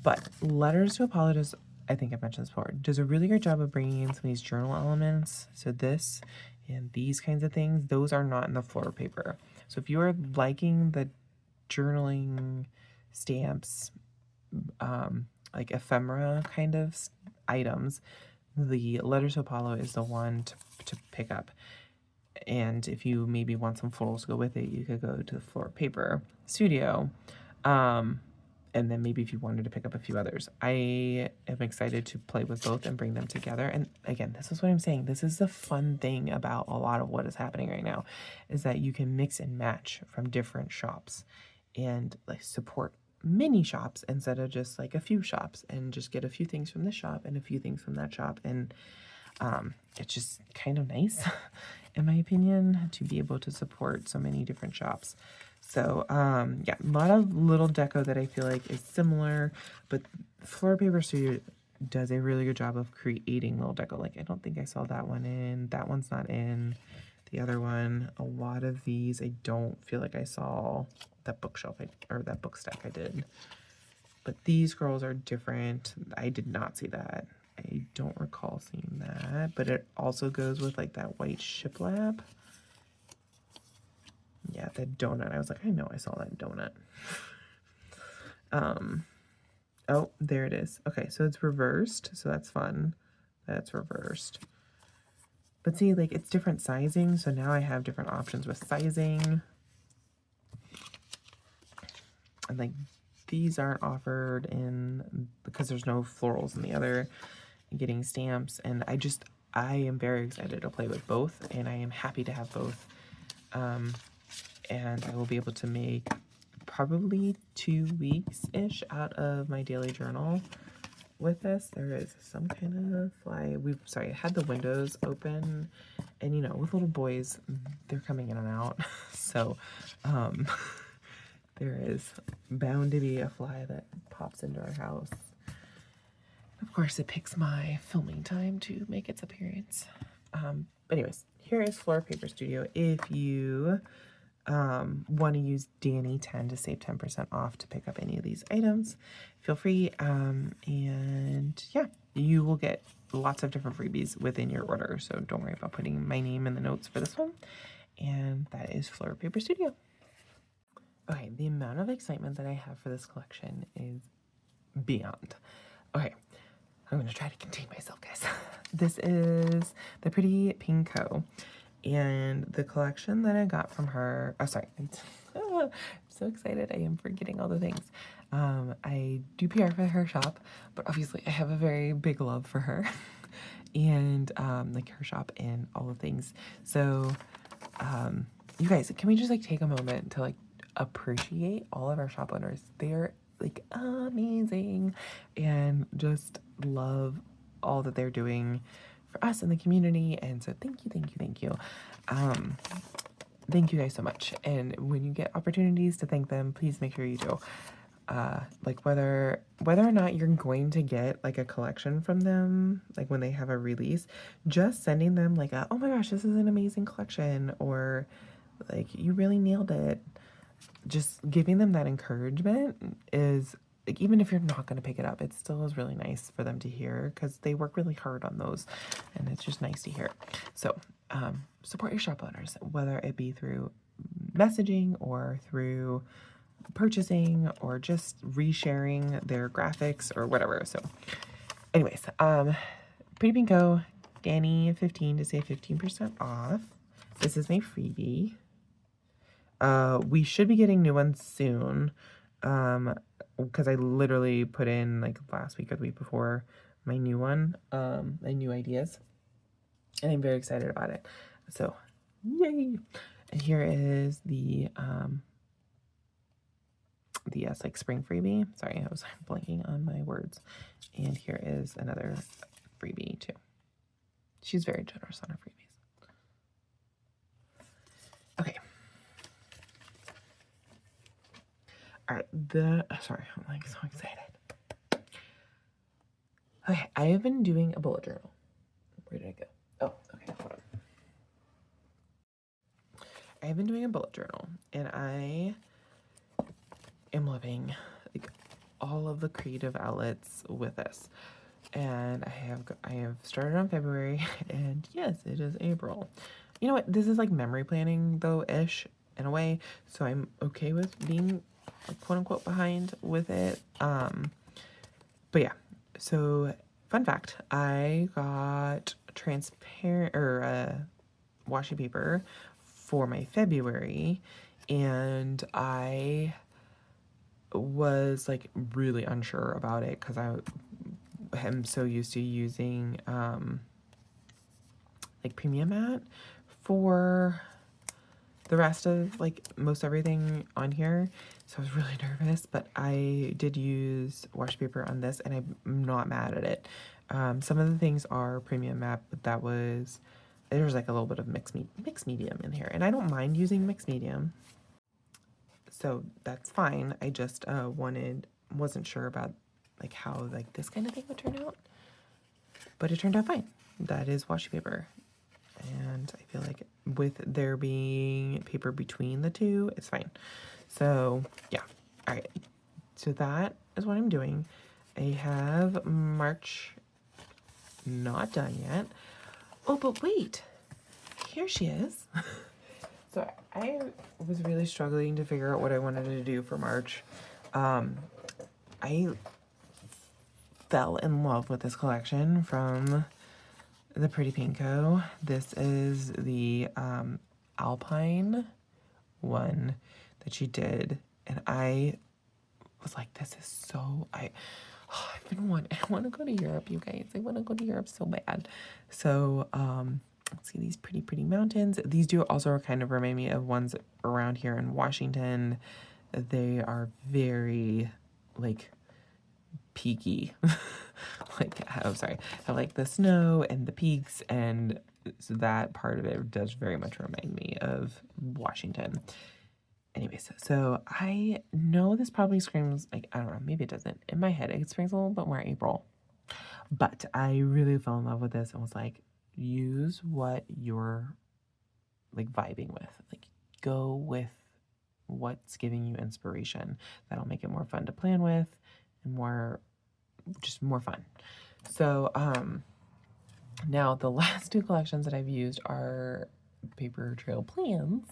But Letters to Apollo does, I think I've mentioned this before, does a really great job of bringing in some of these journal elements. So this and these kinds of things, those are not in the Fleur paper. So if you are liking the journaling stamps, like ephemera kind of items, the Letters to Apollo is the one to pick up. And if you maybe want some florals to go with it, you could go to the Fleur Paper Studio. and then maybe if you wanted to pick up a few others. I am excited to play with both and bring them together. And again, this is what I'm saying. This is the fun thing about a lot of what is happening right now, is that you can mix and match from different shops and like support many shops instead of just like a few shops, and just get a few things from this shop and a few things from that shop. And it's just kind of nice, in my opinion, to be able to support so many different shops. So, yeah, a lot of little deco that I feel like is similar, but Fleur Paper Studio does a really good job of creating little deco. Like, I don't think I saw that one in. That one's not in. The other one, a lot of these, I don't feel like I saw that bookshelf or that book stack I did. But these girls are different. I did not see that. I don't recall seeing that, but it also goes with like that white shiplap. Yeah, that donut. I was like, I know I saw that donut. Oh, there it is. Okay, so it's reversed, so that's fun. That's reversed. But see, like, it's different sizing, so now I have different options with sizing. And like, these aren't offered in, because there's no florals in the other, and getting stamps. And I am very excited to play with both, and I am happy to have both. And I will be able to make probably 2 weeks-ish out of my daily journal with this. There is some kind of fly. I had the windows open, and you know, with little boys, they're coming in and out. So, there is bound to be a fly that pops into our house. Of course, it picks my filming time to make its appearance. But anyways, here is Fleur Paper Studio. If you want to use Danny10 to save 10% off to pick up any of these items, feel free. And yeah, you will get lots of different freebies within your order. So don't worry about putting my name in the notes for this one. And that is Fleur Paper Studio. Okay, the amount of excitement that I have for this collection is beyond. Okay, I'm going to try to contain myself, guys. This is the Pretty Pinko. And the collection that I got from her, oh, sorry, I'm so excited. I am forgetting all the things. I do PR for her shop, but obviously I have a very big love for her and like her shop and all the things. So you guys, can we just like take a moment to like appreciate all of our shop owners? They're like amazing, and just love all that they're doing for us in the community. And so thank you, thank you, thank you. Thank you guys so much. And when you get opportunities to thank them, please make sure you do. Like whether or not you're going to get like a collection from them, like when they have a release, just sending them like oh my gosh, this is an amazing collection, or like you really nailed it. Just giving them that encouragement is like, even if you're not going to pick it up, it still is really nice for them to hear, because they work really hard on those, and it's just nice to hear. So support your shop owners, whether it be through messaging or through purchasing or just resharing their graphics or whatever. So anyways, Pretty Pinko, Danny 15 to save 15% off. This is my freebie. We should be getting new ones soon, because I literally put in like last week or the week before my new one, my new ideas, and I'm very excited about it. So yay. And here is the yes, like spring freebie. Sorry, I was blanking on my words. And here is another freebie too. She's very generous on her freebies. Okay. All right, sorry, I'm like so excited. Okay, I have been doing a bullet journal. Where did it go? Oh, okay, hold on. I have been doing a bullet journal, and I am loving like all of the creative outlets with this. And I have started on February, and yes, it is April. You know what? This is like memory planning though ish in a way, so I'm okay with being quote unquote behind with it. But yeah. So fun fact: I got transparent or washi paper for my February, and I was like really unsure about it because I am so used to using like premium matte for the rest of like most everything on here. So I was really nervous, but I did use washi paper on this and I'm not mad at it. Some of the things are premium matte, but there's like a little bit of mixed medium in here, and I don't mind using mixed medium, so that's fine. I just wasn't sure about like how like this kind of thing would turn out, but it turned out fine. That is washi paper, and I feel like with there being paper between the two, it's fine. So yeah, all right. So that is what I'm doing. I have March not done yet. Oh, but wait, here she is. So I was really struggling to figure out what I wanted to do for March. I fell in love with this collection from the Pretty Pinko. This is the Alpine one that she did, and I was like, this is so, I want to go to Europe, you guys. I want to go to Europe so bad. So let's see these pretty mountains. These do also kind of remind me of ones around here in Washington. They are very like peaky. Like, oh sorry, I like the snow and the peaks, and so that part of it does very much remind me of Washington. Anyways, so I know this probably screams like, I don't know, maybe it doesn't. In my head, it screams a little bit more April. But I really fell in love with this and was like, use what you're like vibing with. Like, go with what's giving you inspiration. That'll make it more fun to plan with and just more fun. So now the last two collections that I've used are Paper Trail Plans,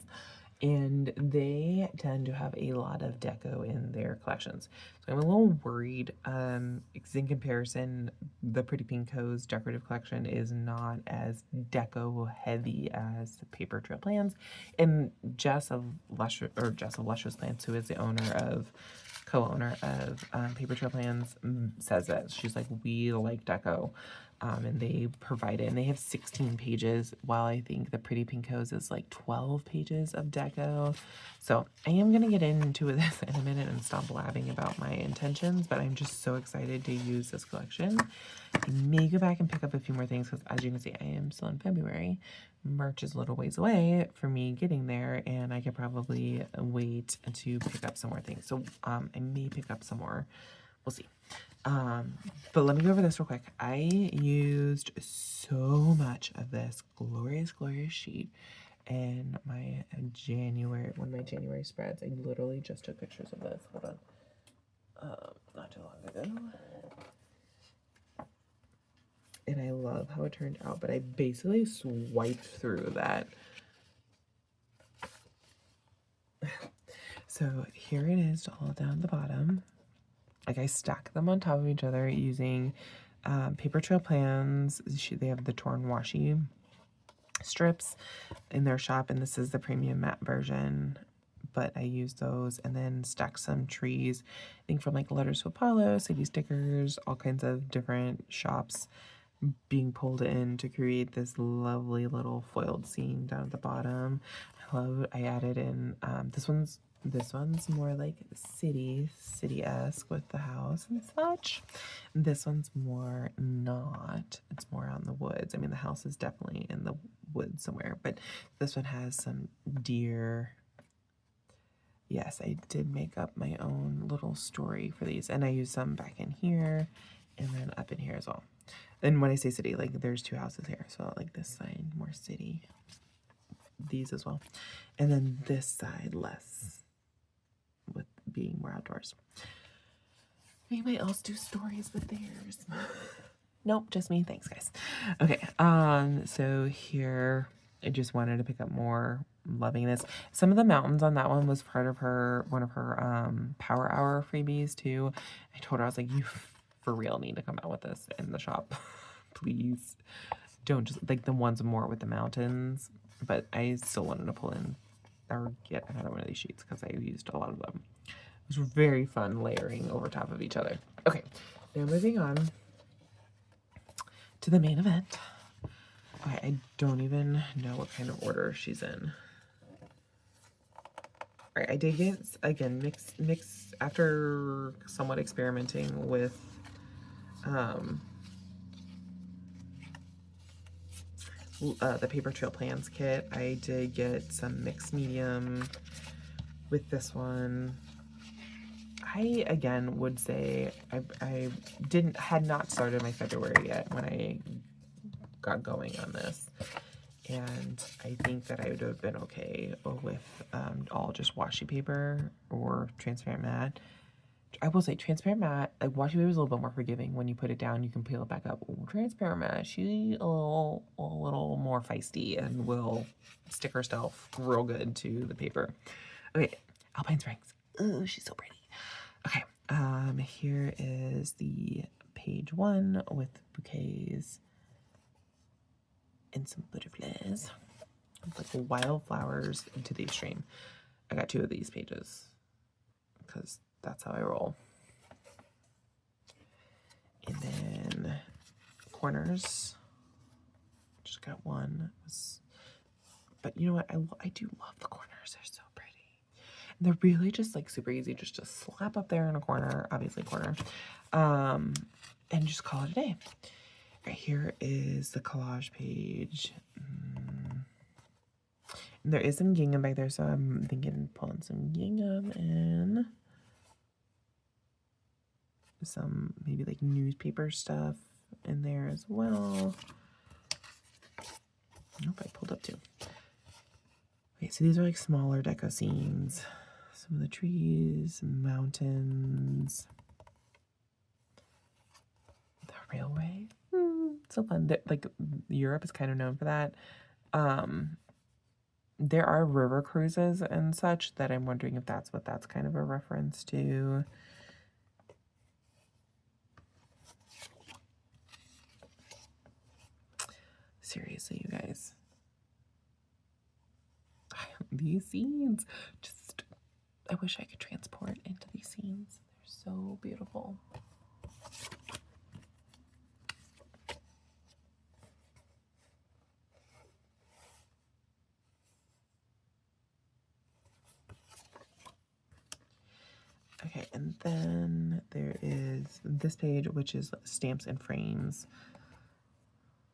and they tend to have a lot of deco in their collections. So I'm a little worried, because in comparison, the Pretty Pinko's decorative collection is not as deco heavy as the Paper Trail Plans. And Jess of Luscious Plants, who is the co-owner of Paper Trail Plans, says that. She's like, we like deco. And they provide it, and they have 16 pages, while I think the Pretty Pinko's is like 12 pages of deco. So I am going to get into this in a minute and stop blabbing about my intentions, but I'm just so excited to use this collection. I may go back and pick up a few more things, because as you can see, I am still in February. March is a little ways away for me getting there, and I could probably wait to pick up some more things. So I may pick up some more. We'll see. But let me go over this real quick. I used so much of this glorious sheet in my one of my January spreads. I literally just took pictures of this. Hold on. Not too long ago. And I love how it turned out, but I basically swiped through that. So here it is all down the bottom. Like, I stack them on top of each other using Paper Trail Plans. They have the torn washi strips in their shop, and this is the premium matte version. But I use those and then stack some trees, I think from like Letters to Apollo, Sadie stickers, all kinds of different shops being pulled in to create this lovely little foiled scene down at the bottom. I added in this one's more like city-esque with the house and such. This one's more not. It's more out in the woods. I mean, the house is definitely in the woods somewhere, but this one has some deer. Yes, I did make up my own little story for these, and I used some back in here and then up in here as well. And when I say city, like, there's two houses here, so like this side more city, these as well, and then this side less, with being more outdoors. Anybody else do stories with theirs? Nope, just me. Thanks, guys. Okay, so here I just wanted to pick up more. Loving this. Some of the mountains on that one was part of one of her Power Hour freebies too. I told her, I was like, you for real need to come out with this in the shop. Please don't just like the ones more with the mountains, but I still wanted to pull in or get another one of these sheets because I used a lot of them. was very fun layering over top of each other. Okay, now moving on to the main event. Okay, I don't even know what kind of order she's in. All right, I did get, again, mix after somewhat experimenting with the Paper Trail Plans kit. I did get some mixed medium with this one. I, again, would say I had not started my February yet when I got going on this. And I think that I would have been okay with all just washi paper or transparent matte. I will say transparent matte, like washi paper is a little bit more forgiving. When you put it down, you can peel it back up. Ooh, transparent matte, she's a little more feisty and will stick herself real good to the paper. Okay, Alpine Springs. Oh, she's so pretty. Okay, here is the page 1 with bouquets and some butterflies, like wildflowers to the extreme. I got 2 of these pages because that's how I roll. And then corners, just got 1. But you know what? I do love the corners. They're so pretty. And they're really just like super easy just to slap up there in a corner, obviously corner, and just call it a day. Right here is the collage page. And there is some gingham back there, so I'm thinking pulling some gingham and some maybe like newspaper stuff in there as well. Nope, I pulled up 2. Okay, so these are like smaller deco scenes. Some of the trees, mountains, the railway. So fun. Like Europe is kind of known for that. There are river cruises and such that I'm wondering if that's what that's kind of a reference to. Seriously, you guys. These scenes, just, I wish I could transport into these scenes. They're so beautiful. Okay, and then there is this page, which is stamps and frames.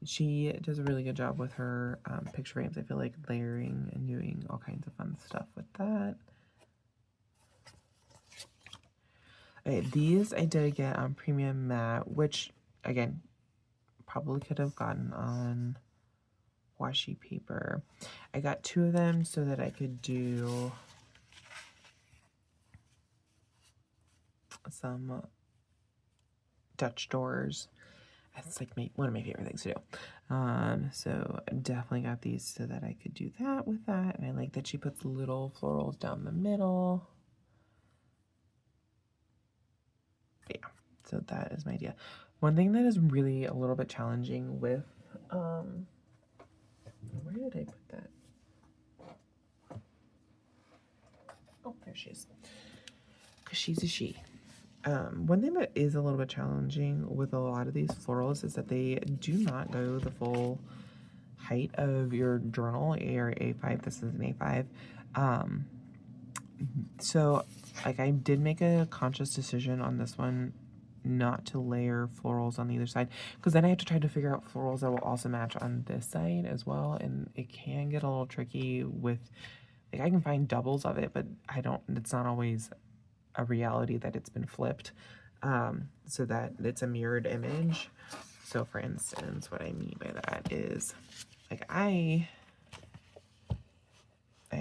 She does a really good job with her picture frames. I feel like layering and doing all kinds of fun stuff with that. Okay, these I did get on premium matte, which, again, probably could have gotten on washi paper. I got 2 of them so that I could do some Dutch doors. That's like one of my favorite things to do. So definitely got these so that I could do that with that. And I like that she puts little florals down the middle. But yeah, so that is my idea. One thing that is really a little bit challenging with, where did I put that? Oh, there she is. Because she's a she. One thing that is a little bit challenging with a lot of these florals is that they do not go the full height of your journal, or A5. This is an A5. So, like, I did make a conscious decision on this one not to layer florals on the other side, because then I have to try to figure out florals that will also match on this side as well, and it can get a little tricky with, like, I can find doubles of it, but it's not always a reality that it's been flipped, so that it's a mirrored image. So for instance, what I mean by that is, like,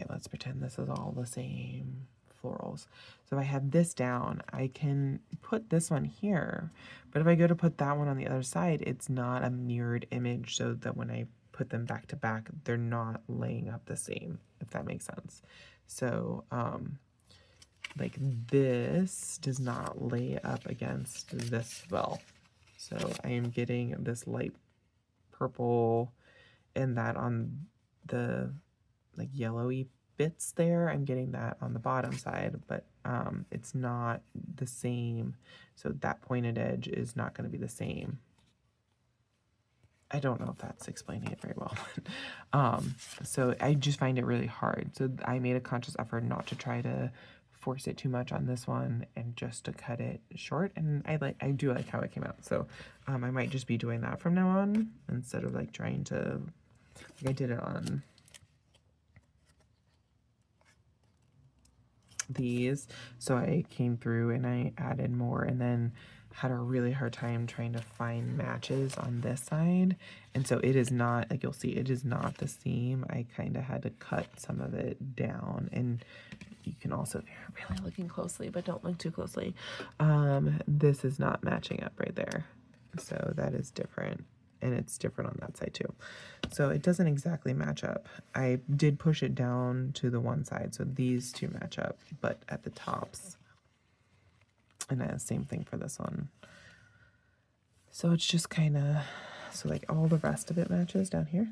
let's pretend this is all the same florals. So if I have this down, I can put this one here, but if I go to put that one on the other side, it's not a mirrored image, so that when I put them back to back, they're not laying up the same, if that makes sense. So, like, this does not lay up against this well. So I am getting this light purple and that on the, like, yellowy fits there. I'm getting that on the bottom side, but it's not the same. So that pointed edge is not going to be the same. I don't know if that's explaining it very well. So I just find it really hard. So I made a conscious effort not to try to force it too much on this one and just to cut it short. And I do like how it came out. So I might just be doing that from now on instead of like trying to, like I did it on these. So I came through and I added more and then had a really hard time trying to find matches on this side. And so it is not, like you'll see, it is not the seam. I kind of had to cut some of it down. And you can also, if you're really looking closely, but don't look too closely, this is not matching up right there. So that is different. And it's different on that side too. So it doesn't exactly match up. I did push it down to the one side, so these two match up, but at the tops. And then same thing for this one. So it's just kind of, so like all the rest of it matches down here,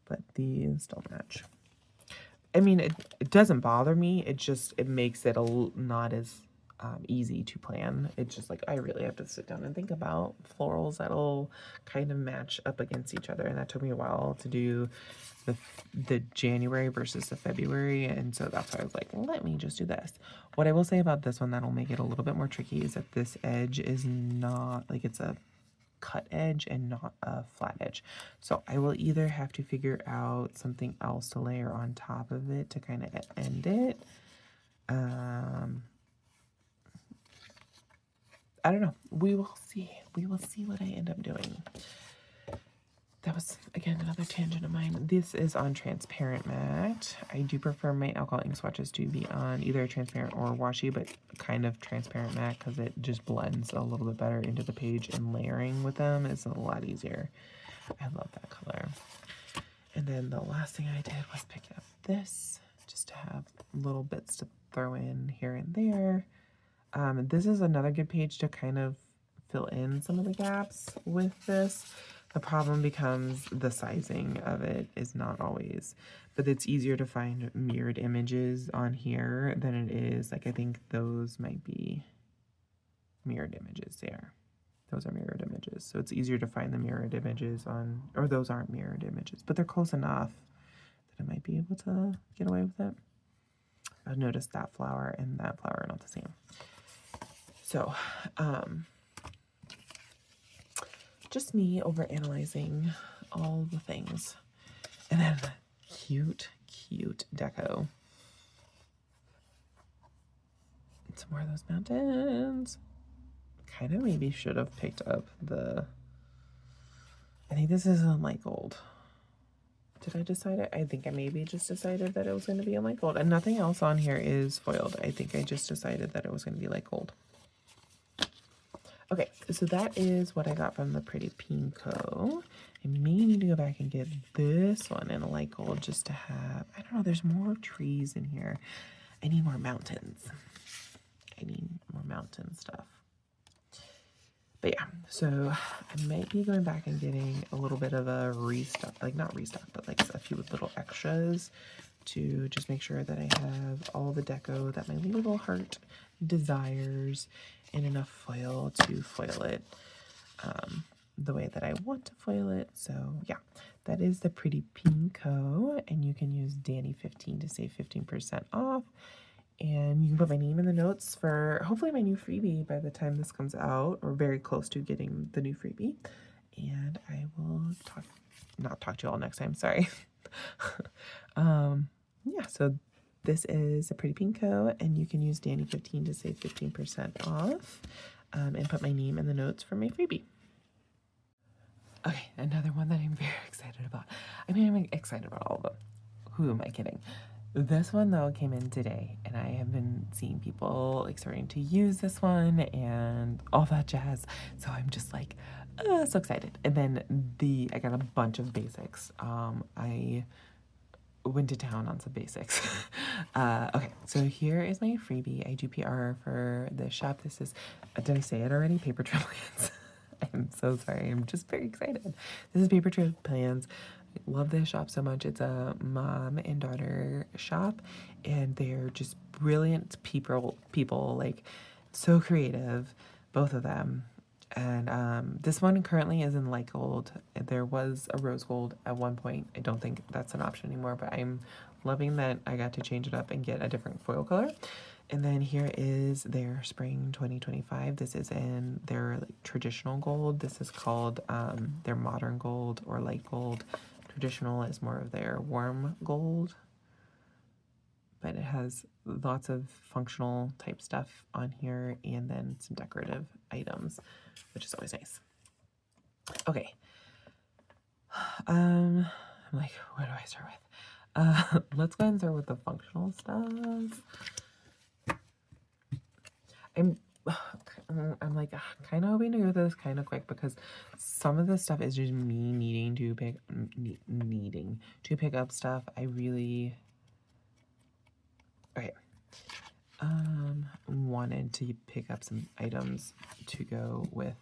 but these don't match. I mean, it doesn't bother me. It just, it makes it not as easy to plan. It's just like, I really have to sit down and think about florals that'll kind of match up against each other. And that took me a while to do the January versus the February. And so that's why I was like, let me just do this. What I will say about this one that'll make it a little bit more tricky is that this edge is not, like it's a cut edge and not a flat edge. So I will either have to figure out something else to layer on top of it to kind of end it. I don't know. We will see. We will see what I end up doing. That was, again, another tangent of mine. This is on transparent matte. I do prefer my alcohol ink swatches to be on either transparent or washi, but kind of transparent matte because it just blends a little bit better into the page, and layering with them is a lot easier. I love that color. And then the last thing I did was pick up this just to have little bits to throw in here and there. This is another good page to kind of fill in some of the gaps with this. The problem becomes the sizing of it is not always, but it's easier to find mirrored images on here than it is. Like, I think those might be mirrored images there. Those are mirrored images. So it's easier to find the mirrored images on, or those aren't mirrored images, but they're close enough that I might be able to get away with it. I've noticed that flower and that flower are not the same. So, just me over analyzing all the things. And then cute, cute deco. Some more of those mountains. Kind of maybe should have picked up the, I think this is a light gold. Did I decide it? I think I maybe just decided that it was going to be a light gold. And nothing else on here is foiled. I think I just decided that it was going to be light gold. Okay, so that is what I got from the Pretty Pinko. I may need to go back and get this one in a light gold just to have, I don't know, there's more trees in here. I need more mountains. I need more mountain stuff. But yeah, so I might be going back and getting a little bit of a restock, like not restock, but like a few little extras to just make sure that I have all the deco that my little heart desires and enough foil to foil it the way that I want to foil it. So yeah, that is the Pretty Pinko, and you can use Danny15 to save 15% off. And you can put my name in the notes for hopefully my new freebie by the time this comes out, or very close to getting the new freebie. And I will not talk to you all next time, sorry. Yeah, so this is a Pretty Pinko, and you can use Danny15 to save 15% off, and put my name in the notes for my freebie. Okay, another one that I'm very excited about. I mean, I'm excited about all of them. Who am I kidding? This one, though, came in today, and I have been seeing people like starting to use this one and all that jazz. So I'm just like, so excited. And then I got a bunch of basics. I went to town on some basics. Okay, so here is my freebie. I do PR for the shop. This is, did I say it already? Paper Trail Plans. I'm so sorry. I'm just very excited. This is Paper Trail Plans. Love this shop so much. It's a mom and daughter shop, and they're just brilliant people, like so creative, both of them. And this one currently is in light gold. There was a rose gold at one point. I don't think that's an option anymore, but I'm loving that I got to change it up and get a different foil color. And then here is their spring 2025. This is in their like, traditional gold. This is called their modern gold or light gold. Traditional is more of their warm gold, but it has lots of functional type stuff on here and then some decorative items, which is always nice. Okay. I'm like, where do I start with? Let's go ahead and start with the functional stuff. I'm like kind of hoping to go through this kind of quick because some of the stuff is just me needing to pick up stuff. I really okay. Wanted to pick up some items to go with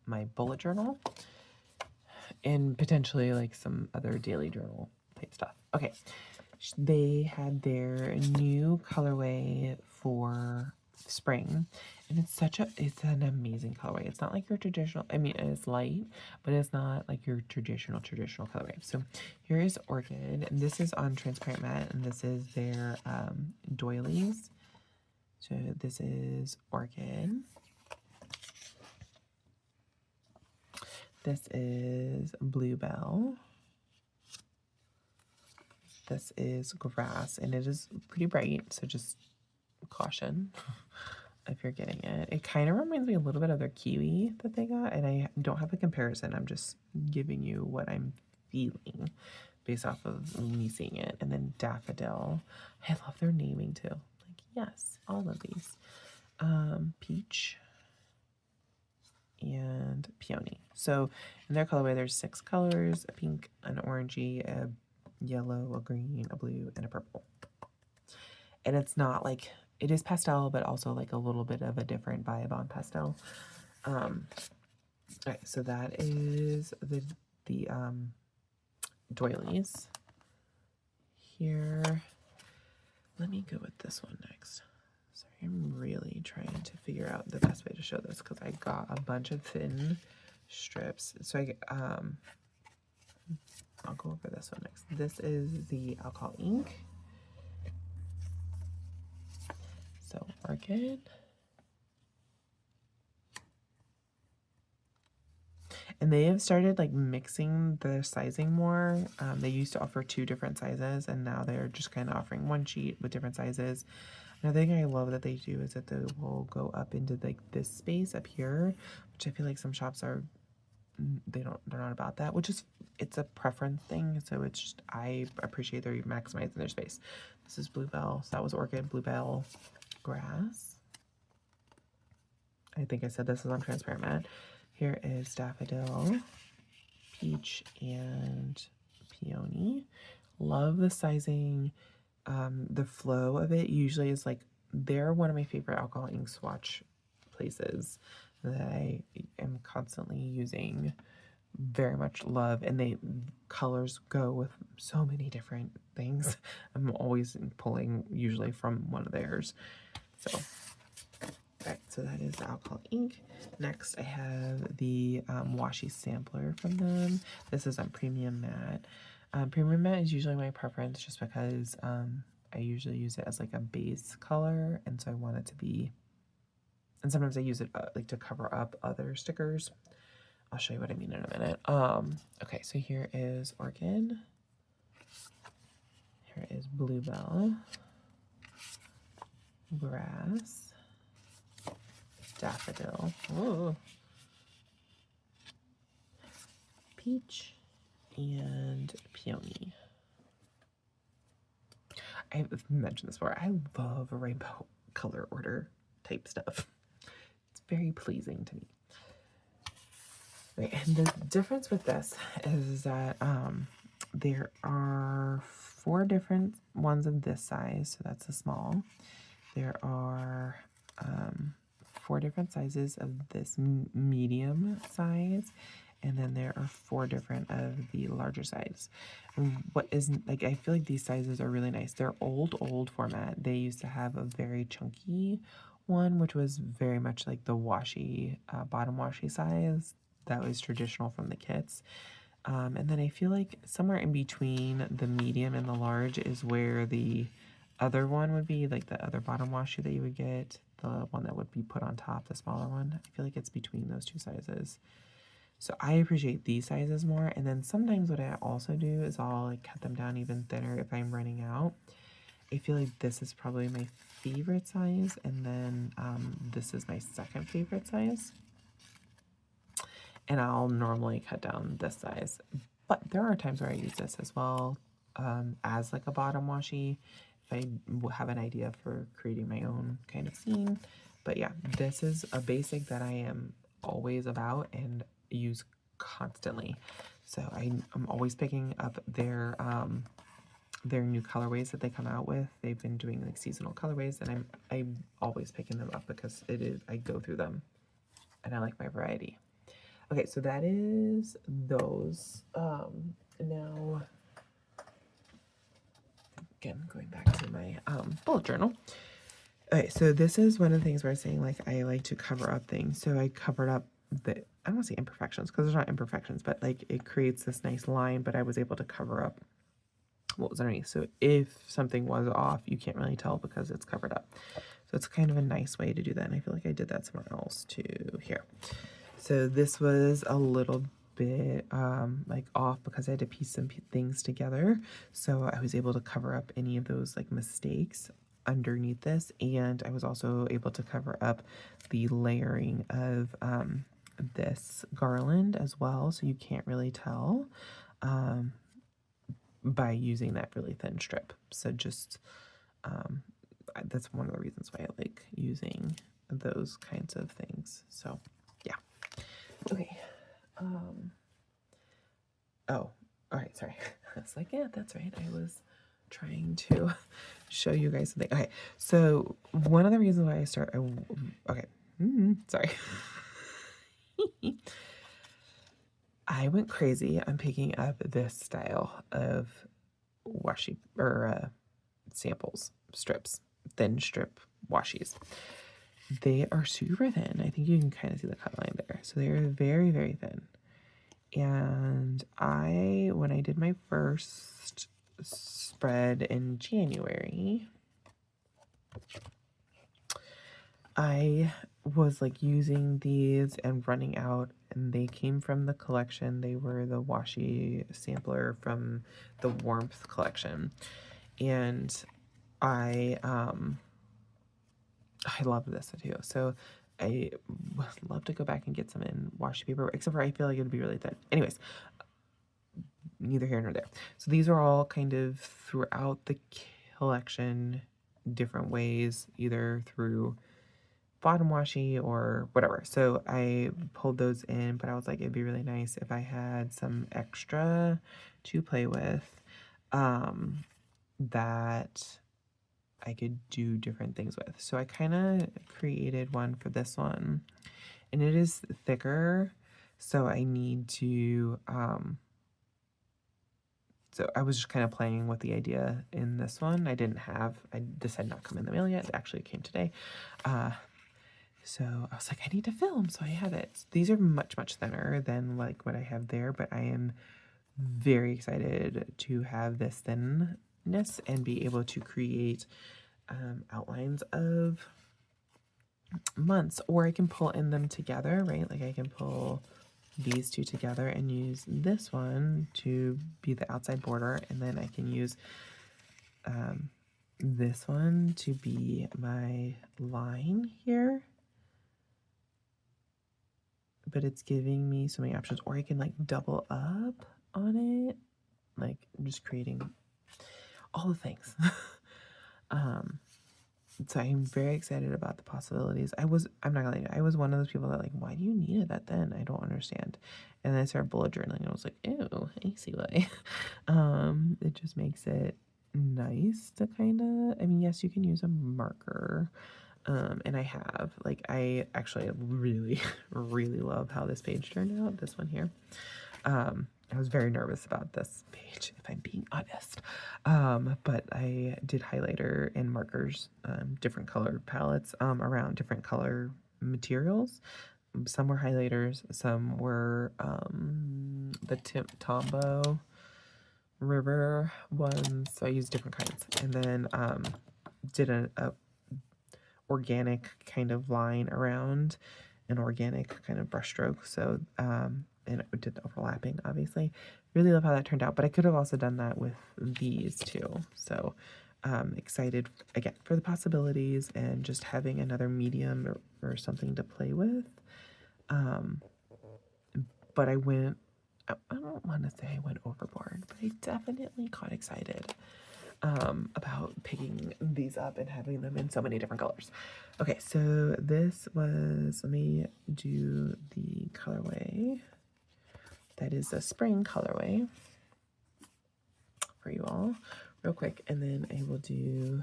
my bullet journal and potentially like some other daily journal type stuff. Okay, they had their new colorway for spring, and it's an amazing colorway. It's not like your traditional, I mean it's light, but it's not like your traditional colorway. So here is Orchid, and this is on transparent matte, and this is their doilies. So this is Orchid. This is Bluebell. This is Grass, and it is pretty bright, so just caution if you're getting it. It kind of reminds me a little bit of their Kiwi that they got, and I don't have a comparison. I'm just giving you what I'm feeling based off of me seeing it. And then Daffodil. I love their naming too. Like, yes, all of these. Peach and Peony. So in their colorway, there's 6 colors: a pink, an orangey, a yellow, a green, a blue, and a purple. And it's not like, it is pastel, but also like a little bit of a different vibe on pastel. All right, so that is the doilies. Here, let me go with this one next. Sorry, I'm really trying to figure out the best way to show this because I got a bunch of thin strips. So I'll go over this one next. This is the alcohol ink. So Orchid. And they have started like mixing their sizing more. They used to offer 2 different sizes, and now they're just kind of offering one sheet with different sizes. Another thing I love that they do is that they will go up into like this space up here, which I feel like some shops are, they're not about that, which is, it's a preference thing. So it's just, I appreciate they're maximizing their space. This is Bluebell. So that was Orchid, Bluebell, Grass. I think I said this is on transparent matte. Here is Daffodil, Peach, and Peony. Love the sizing. The flow of it usually is like, they're one of my favorite alcohol ink swatch places that I am constantly using. Very much love, and they colors go with so many different things. I'm always pulling usually from one of theirs. So all right, so that is the alcohol ink. Next, I have the washi sampler from them. This is on premium matte. Premium matte is usually my preference just because I usually use it as like a base color, and so I want it to be, and sometimes I use it like to cover up other stickers. I'll show you what I mean in a minute. Okay, so here is Orchid. Here is Bluebell. Grass. Daffodil. Ooh. Peach. And Peony. I've mentioned this before. I love rainbow color order type stuff. It's very pleasing to me. Right, and the difference with this is that there are 4 different ones of this size, so that's a small. There are 4 different sizes of this medium size, and then there are 4 different of the larger size. And what isn't, like, I feel like these sizes are really nice. They're old format. They used to have a very chunky one, which was very much like the washi, bottom washi size. That was traditional from the kits. And then I feel like somewhere in between the medium and the large is where the other one would be, like the other bottom washi that you would get, the one that would be put on top, the smaller one. I feel like it's between those 2 sizes. So I appreciate these sizes more. And then sometimes what I also do is I'll like cut them down even thinner if I'm running out. I feel like this is probably my favorite size, and then this is my second favorite size. And I'll normally cut down this size. But there are times where I use this as well, as like a bottom washi if I have an idea for creating my own kind of scene. But yeah, this is a basic that I am always about and use constantly. So I'm always picking up their new colorways that they come out with. They've been doing like seasonal colorways, and I'm always picking them up because I go through them and I like my variety. Okay, so that is those. Now, again, going back to my bullet journal. Okay, so this is one of the things where I was saying, like, I like to cover up things. So I covered up the, I don't want to say imperfections because there's not imperfections, but like it creates this nice line, but I was able to cover up what was underneath. So if something was off, you can't really tell because it's covered up. So it's kind of a nice way to do that. And I feel like I did that somewhere else too here. So this was a little bit like off because I had to piece some things together. So I was able to cover up any of those like mistakes underneath this. And I was also able to cover up the layering of this garland as well. So you can't really tell by using that really thin strip. So just, that's one of the reasons why I like using those kinds of things. So yeah. Okay. Oh, all right. Sorry. I was like, yeah, that's right. I was trying to show you guys something. Okay. So one of the reasons why okay. Sorry. I went crazy on picking up this style of washi or samples, strips, thin strip washies. They are super thin. I think you can kind of see the cut line there. So they're very, very thin. And when I did my first spread in January, I was like using these and running out, and they came from the collection. They were the washi sampler from the Warmth collection. And I love this too. So I would love to go back and get some in washi paper, except for I feel like it would be really thin. Anyways, neither here nor there. So these are all kind of throughout the collection, different ways, either through bottom washi or whatever. So I pulled those in, but I was like, it'd be really nice if I had some extra to play with that I could do different things with. So I kind of created one for this one, and it is thicker, so I need to so I was just kind of playing with the idea in this one. This had not come in the mail yet. It actually came today. So I was like, I need to film, so I have it. These are much, much thinner than like what I have there, but I am very excited to have this thinness and be able to create outlines of months, or I can pull in them together, right? Like I can pull these two together and use this one to be the outside border, and then I can use this one to be my line here. But it's giving me so many options, or I can like double up on it, like just creating all the things. So I'm very excited about the possibilities. I'm not gonna lie, I was one of those people that like, why do you need it that thin? I don't understand. And then I started bullet journaling and I was like, ew, I see why. It just makes it nice to kind of, I mean, yes, you can use a marker, And I have, like, I actually really, really love how this page turned out, this one here. I was very nervous about this page, if I'm being honest. But I did highlighter and markers, different color palettes, around different color materials. Some were highlighters, some were, the Tombow River ones. So I used different kinds. And then, did a organic kind of line around an organic kind of brushstroke. So, and it did the overlapping, obviously. Really love how that turned out, but I could have also done that with these too. So, excited again for the possibilities and just having another medium or something to play with. But I don't want to say I went overboard, but I definitely got excited about picking these up and having them in so many different colors. Okay, so this was, let me do the colorway. That is a spring colorway for you all real quick. And then I will do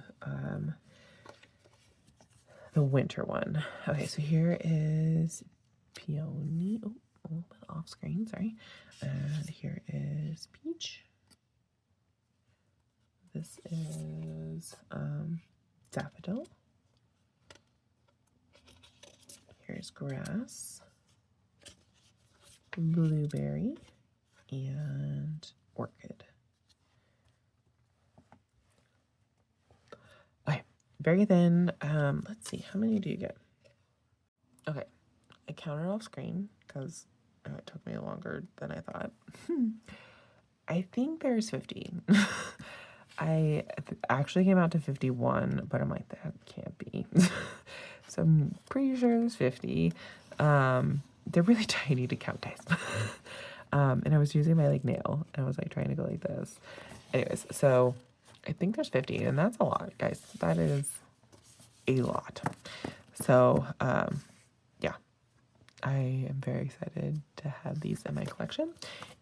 the winter one. Okay, so here is Peony. Oh, a little bit off screen, sorry. And here is Peach. This is Daffodil. Here's Grass, Blueberry, and Orchid. Okay, very thin. Let's see, how many do you get? Okay, I counted off screen because it took me longer than I thought. I think there's 50. I actually came out to 51, but I'm like, that can't be. So I'm pretty sure there's 50. They're really tiny to count, guys. And I was using my like nail, and I was like trying to go like this. Anyways, so I think there's 50, and that's a lot, guys. That is a lot. So, yeah, I am very excited to have these in my collection,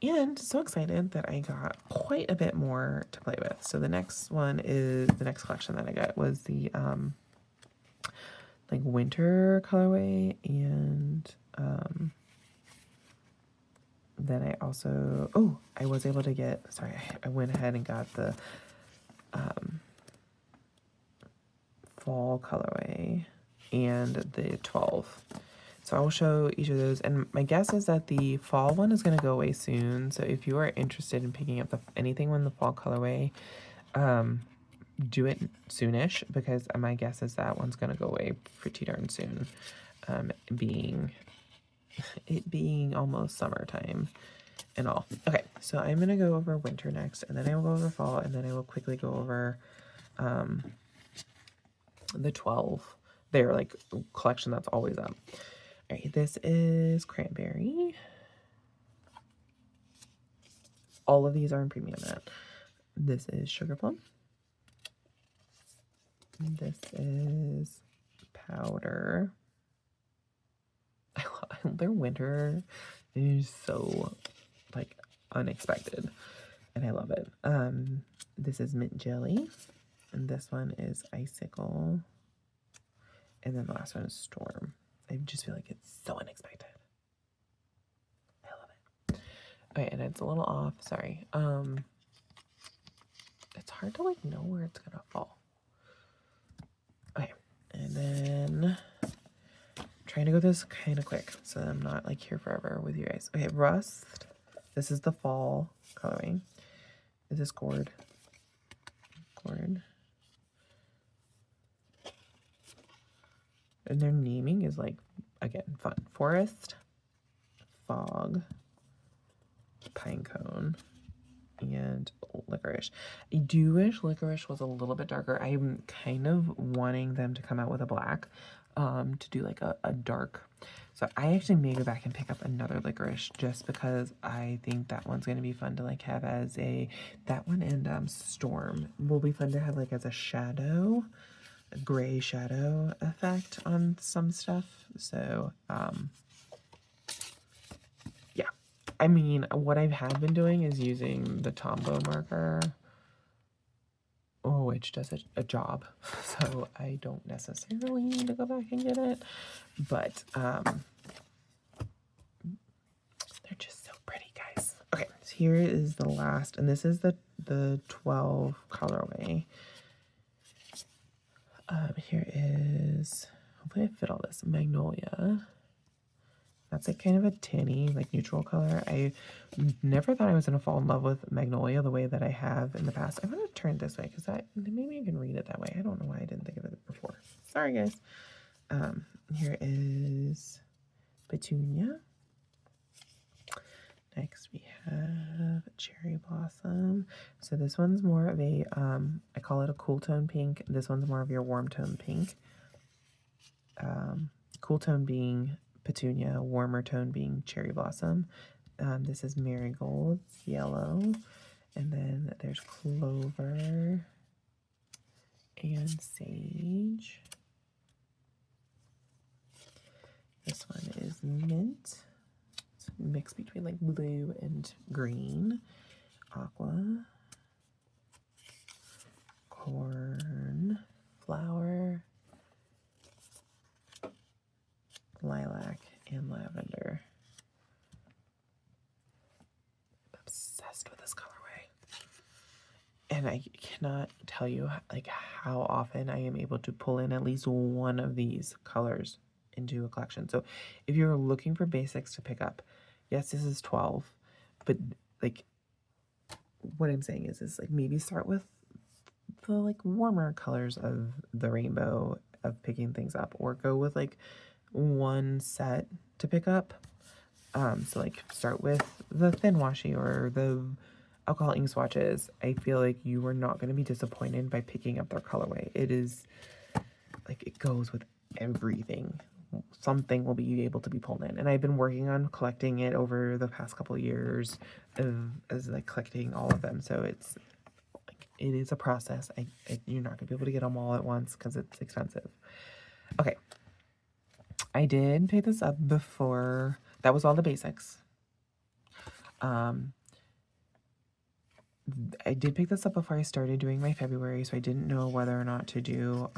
and so excited that I got quite a bit more to play with. So the next collection that I got was the like winter colorway, and then I also, I was able to get, sorry, I went ahead and got the fall colorway and the 12. So I will show each of those, and my guess is that the fall one is going to go away soon. So if you are interested in picking up anything in the fall colorway, do it soonish, because my guess is that one's going to go away pretty darn soon, it being almost summertime and all. Okay, so I'm going to go over winter next, and then I will go over fall, and then I will quickly go over the 12. They're like collection that's always up. All right, this is Cranberry. All of these are in premium matte. This is Sugar Plum. This is Powder. Their winter is so like unexpected, and I love it. This is Mint Jelly, and this one is Icicle, and then the last one is Storm. I just feel like it's so unexpected. I love it. Okay, and it's a little off, sorry. It's hard to like know where it's gonna fall. Okay, and then I'm trying to go this kind of quick so I'm not like here forever with you guys. Okay, Rust. This is the fall coloring. Is this Gourd? And their naming is like, again, fun. Forest, Fog, Pinecone, and Licorice. I do wish Licorice was a little bit darker. I'm kind of wanting them to come out with a black, to do like a dark. So I actually may go back and pick up another Licorice, just because I think that one's going to be fun to like have as that one, and Storm will be fun to have like as a shadow, a gray shadow effect on some stuff. So, yeah. I mean, what I have been doing is using the Tombow marker which does a job. So I don't necessarily need to go back and get it, but they're just so pretty, guys. Okay, so here is the last, and this is the 12 colorway. Here is, hopefully I fit all this, Magnolia. That's like kind of a tanny, like neutral color. I never thought I was going to fall in love with Magnolia the way that I have in the past. I'm going to turn it this way because maybe I can read it that way. I don't know why I didn't think of it before. Sorry, guys. Here is Petunia. Next we have Cherry Blossom. So this one's more of a, I call it a cool tone pink. This one's more of your warm tone pink. Cool tone being Petunia, warmer tone being Cherry Blossom. This is Marigold, it's yellow. And then there's Clover and Sage. This one is Mint. It's a mix between like blue and green. Aqua. Corn. Flower. Lilac and lavender. I'm obsessed with this colorway. And I cannot tell you like how often I am able to pull in at least one of these colors into a collection. So if you're looking for basics to pick up, yes, this is 12, but like what I'm saying is like maybe start with the like warmer colors of the rainbow of picking things up, or go with like one set to pick up. So like start with the thin washi or the alcohol ink swatches. I feel like you are not going to be disappointed by picking up their colorway. It is like it goes with everything. Something will be able to be pulled in, and I've been working on collecting it over the past couple of years as like collecting all of them. So it's like it is a process. You're not gonna be able to get them all at once because it's expensive. Okay, I did pick this up before. That was all the basics. I did pick this up before I started doing my February, so I didn't know whether or not to do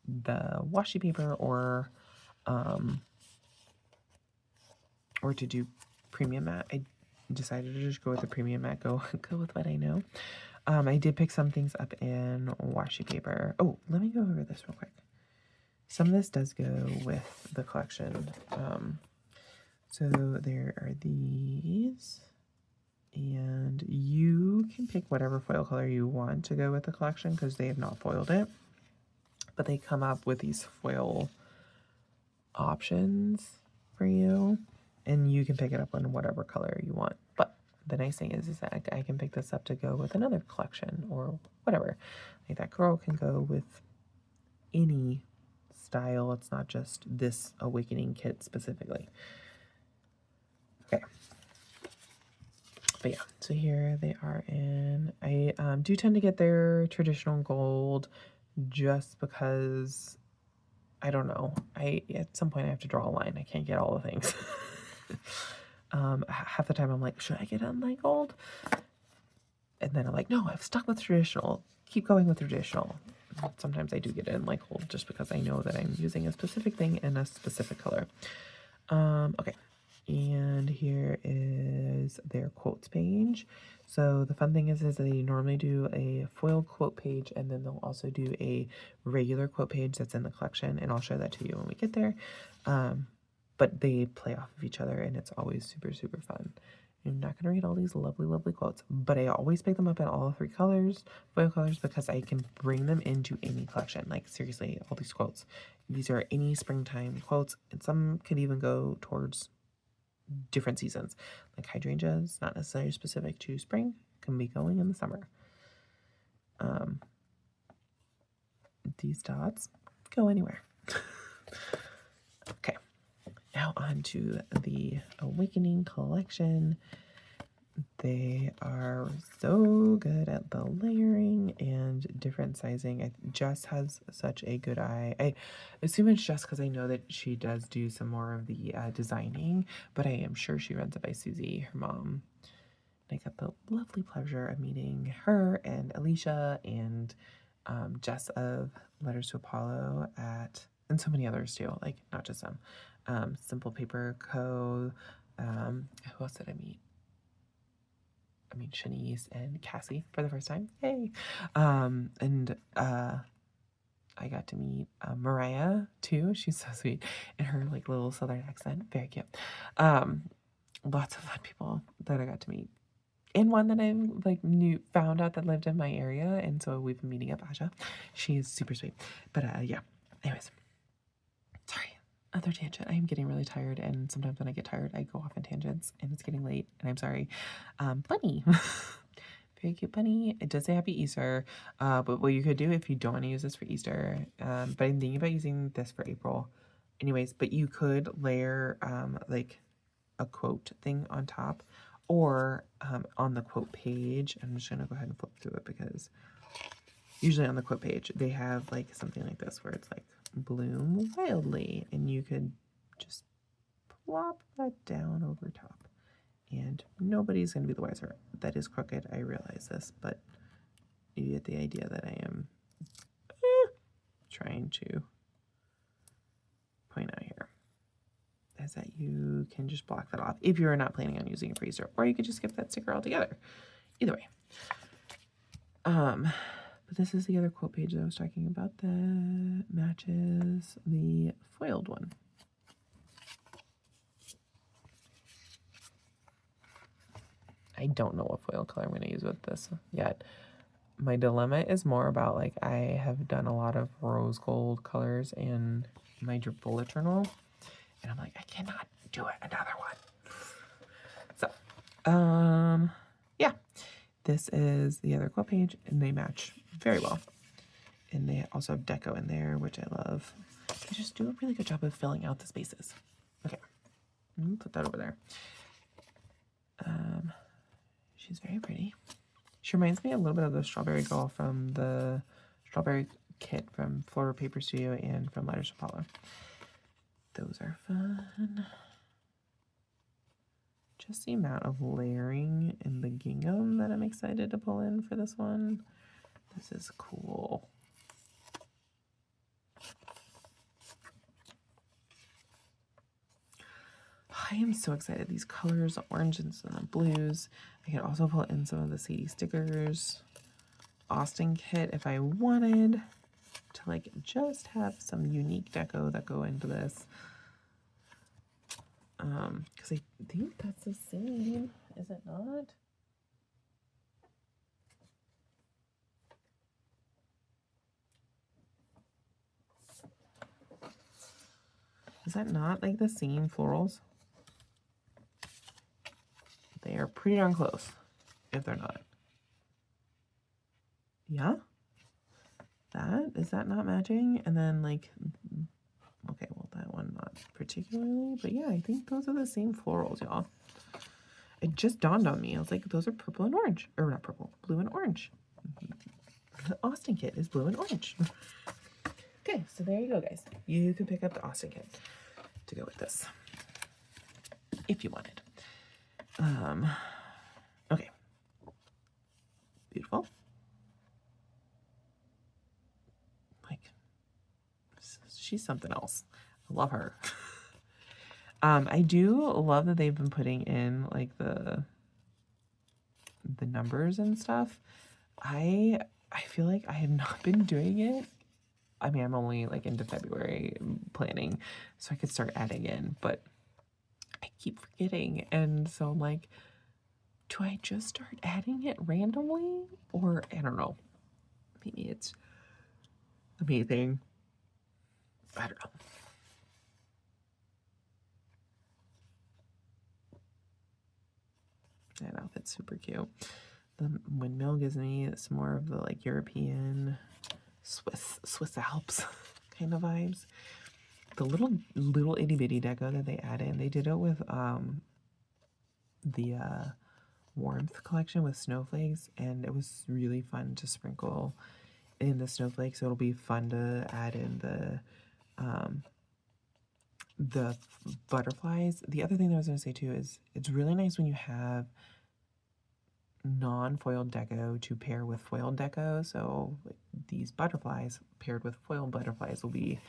the washi paper or to do premium matte. I decided to just go with the premium matte, go with what I know. I did pick some things up in washi paper. Oh, let me go over this real quick. Some of this does go with the collection. So there are these, and you can pick whatever foil color you want to go with the collection because they have not foiled it, but they come up with these foil options for you, and you can pick it up in whatever color you want. But the nice thing is that I can pick this up to go with another collection or whatever. Like that girl can go with any style. It's not just this Awakening kit specifically. Okay. But yeah, so here they are in, I do tend to get their traditional gold just because, I don't know, at some point I have to draw a line. I can't get all the things. Half the time I'm like, should I get unlight gold? And then I'm like, no, I've stuck with traditional. Keep going with traditional. Sometimes I do get in like gold just because I know that I'm using a specific thing in a specific color. Okay. And here is their quotes page. So the fun thing is they normally do a foil quote page, and then they'll also do a regular quote page that's in the collection, and I'll show that to you when we get there. But they play off of each other, and it's always super, super fun. I'm not going to read all these lovely, lovely quotes, but I always pick them up in all three colors, foil colors, because I can bring them into any collection. Like, seriously, all these quotes. These are any springtime quotes, and some could even go towards different seasons. Like hydrangeas, not necessarily specific to spring, can be going in the summer. These dots go anywhere. Okay. Now on to the Awakening collection. They are so good at the layering and different sizing. Jess has such a good eye. I assume it's just because I know that she does do some more of the designing, but I am sure she runs it by Susie, her mom. I got the lovely pleasure of meeting her and Alicia and Jess of Letters to Apollo and so many others too, like not just them. Simple Paper Co. Who else did I meet? I mean, Shanice and Cassie for the first time. Hey. I got to meet Mariah too. She's so sweet in her like little southern accent. Very cute. Lots of fun people that I got to meet. And one that I like found out that lived in my area, and so we've been meeting up. Aja, she is super sweet. But yeah. Anyways, sorry. Other tangent. I am getting really tired, and sometimes when I get tired, I go off on tangents, and it's getting late, and I'm sorry. Bunny. Very cute bunny. It does say Happy Easter, but what you could do if you don't want to use this for Easter, but I'm thinking about using this for April. Anyways, but you could layer like a quote thing on top, or on the quote page. I'm just gonna go ahead and flip through it because usually on the quote page they have like something like this where it's like bloom wildly, and you could just plop that down over top. And nobody's going to be the wiser. That is crooked. I realize this, but you get the idea that I am trying to point out here. Is that you can just block that off if you're not planning on using a freezer, or you could just skip that sticker altogether. Either way. But this is the other quote page that I was talking about that matches the foiled one. I don't know what foil color I'm going to use with this yet. My dilemma is more about, like, I have done a lot of rose gold colors in my bullet journal, and I'm like, I cannot do it another one. So, yeah, this is the other quilt page, and they match very well. And they also have deco in there, which I love. They just do a really good job of filling out the spaces. Okay, put that over there. She's very pretty. She reminds me a little bit of the Strawberry Girl from the Strawberry Kit from Fleur Paper Studio and from Letters to Apollo. Those are fun. Just the amount of layering in the gingham that I'm excited to pull in for this one. This is cool. I am so excited. These colors, the oranges and the blues. I could also pull in some of the Sadie stickers. Austin kit if I wanted to like just have some unique deco that go into this. Because I think that's the same, is it not? Is that not like the same florals? They are pretty darn close, if they're not. Yeah? Is that not matching? And then like, okay, well that one not particularly, but yeah, I think those are the same florals, y'all. It just dawned on me. I was like, those are purple and orange. Or not purple, blue and orange. The Austin kit is blue and orange. Okay, so there you go, guys. You can pick up the Austin kit to go with this if you wanted. Okay. Beautiful. Like, she's something else. I love her. I do love that they've been putting in like the numbers and stuff. I feel like I have not been doing it. I mean, I'm only like into February planning, so I could start adding in, but I keep forgetting. And so I'm like, do I just start adding it randomly? Or I don't know. Maybe it's amazing. I don't know. That outfit's super cute. The windmill gives me some more of the like European Swiss Alps kind of vibes. The little itty bitty deco that they add in, they did it with the warmth collection with snowflakes, and it was really fun to sprinkle in the snowflakes. So it'll be fun to add in the butterflies. The other thing that I was going to say too is it's really nice when you have non-foiled deco to pair with foiled deco. So these butterflies paired with foiled butterflies will be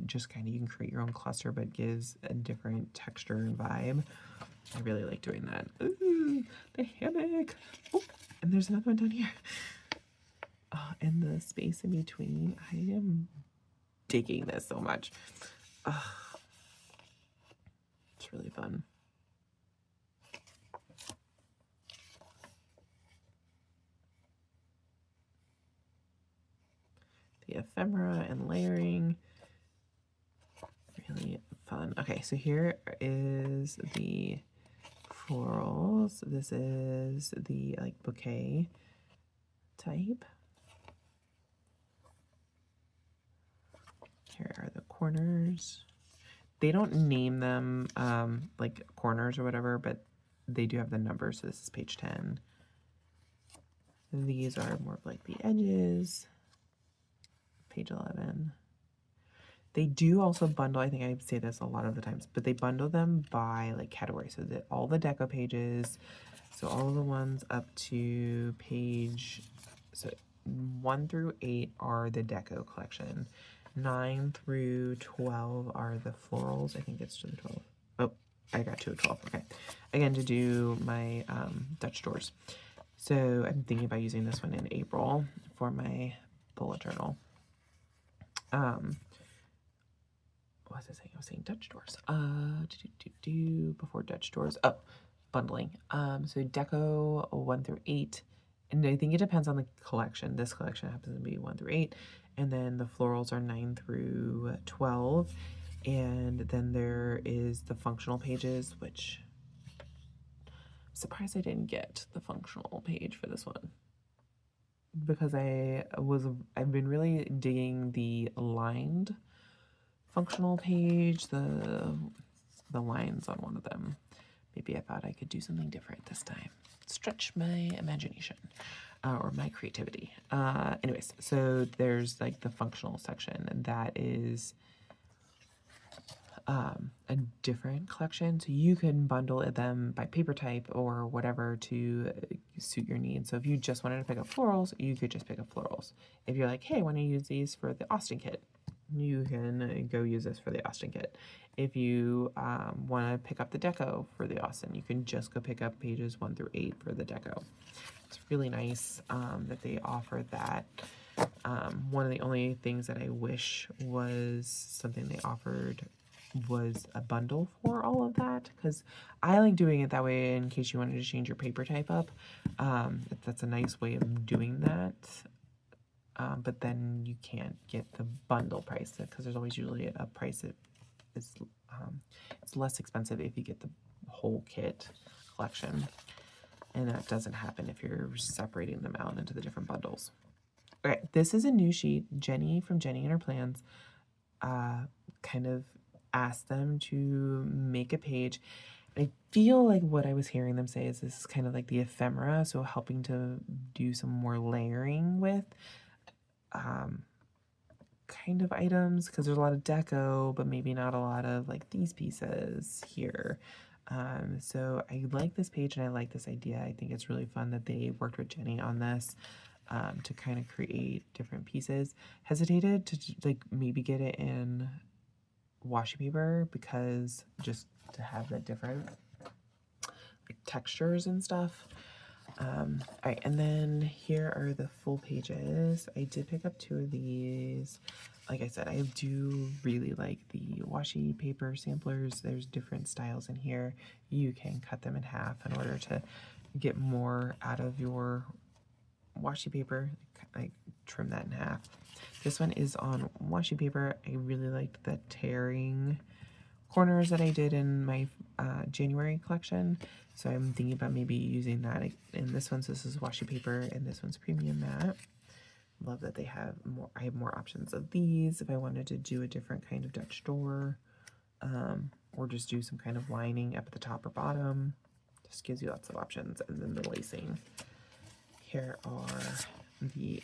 just kind of, you can create your own cluster, but gives a different texture and vibe. I really like doing that. Ooh, the hammock. Oh, and there's another one down here. And the space in between. I am digging this so much. It's really fun. The ephemera and layering. Really fun. Okay, so here is the florals. This is the like bouquet type. Here are the corners. They don't name them like corners or whatever, but they do have the numbers. So this is page 10. These are more of like the edges. Page 11. They do also bundle, I think I say this a lot of the times, but they bundle them by like category. So that all the deco pages, so all of the ones up to page, so 1 through 8 are the deco collection. 9 through 12 are the florals. I think it's to the 12. Oh, I got to a 12. Okay. Again, to do my Dutch doors. So I'm thinking about using this one in April for my bullet journal. What was I saying? I was saying Dutch doors. Before Dutch doors. Oh, bundling. So deco 1 through 8. And I think it depends on the collection. This collection happens to be 1 through 8. And then the florals are 9 through 12. And then there is the functional pages, which I'm surprised I didn't get the functional page for this one. Because I've been really digging the lined functional page, the lines on one of them. Maybe I thought I could do something different this time. Stretch my imagination or my creativity. Anyways, so there's like the functional section, and that is a different collection. So you can bundle them by paper type or whatever to suit your needs. So if you just wanted to pick up florals, you could just pick up florals. If you're like, hey, I want to use these for the Austin kit, you can go use this for the Austin kit. If you want to pick up the deco for the Austin, you can just go pick up pages 1 through 8 for the deco. It's really nice that they offer that. One of the only things that I wish was something they offered was a bundle for all of that, because I like doing it that way in case you wanted to change your paper type up. That's a nice way of doing that. But then you can't get the bundle price because there's always usually a price that is it's less expensive if you get the whole kit collection, and that doesn't happen if you're separating them out into the different bundles. Okay, this is a new sheet. Jenny from Jenny and Her Plans kind of asked them to make a page. I feel like what I was hearing them say is this is kind of like the ephemera, so helping to do some more layering with kind of items, because there's a lot of deco, but maybe not a lot of like these pieces here. So I like this page and I like this idea. I think it's really fun that they worked with Jenny on this to kind of create different pieces. Hesitated to like maybe get it in washi paper because just to have the different like textures and stuff. All right, and then here are the full pages. I did pick up 2 of these. Like I said, I do really like the washi paper samplers. There's different styles in here. You can cut them in half in order to get more out of your washi paper. Like trim that in half. This one is on washi paper. I really liked the tearing corners that I did in my January collection. So I'm thinking about maybe using that in this one. So this is washi paper and this one's premium matte. Love that they have more. I have more options of these if I wanted to do a different kind of Dutch door, or just do some kind of lining up at the top or bottom. Just gives you lots of options. And then the lacing. Here are the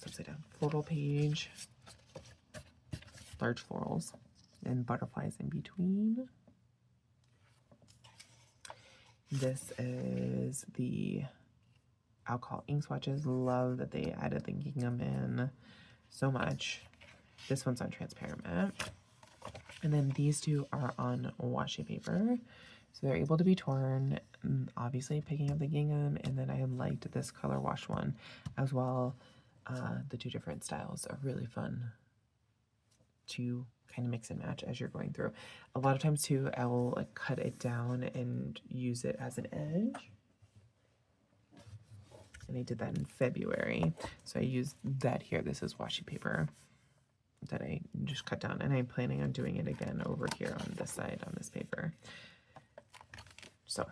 upside down floral page, large florals and butterflies in between. This is the alcohol ink swatches. Love that they added the gingham in so much. This one's on transparent matte. And then these two are on washi paper. So they're able to be torn, obviously picking up the gingham. And then I liked this color wash one as well. The two different styles are really fun to kind of mix and match as you're going through. A lot of times too, I will like cut it down and use it as an edge. And I did that in February. So I used that here. This is washi paper that I just cut down, and I'm planning on doing it again over here on this side on this paper. So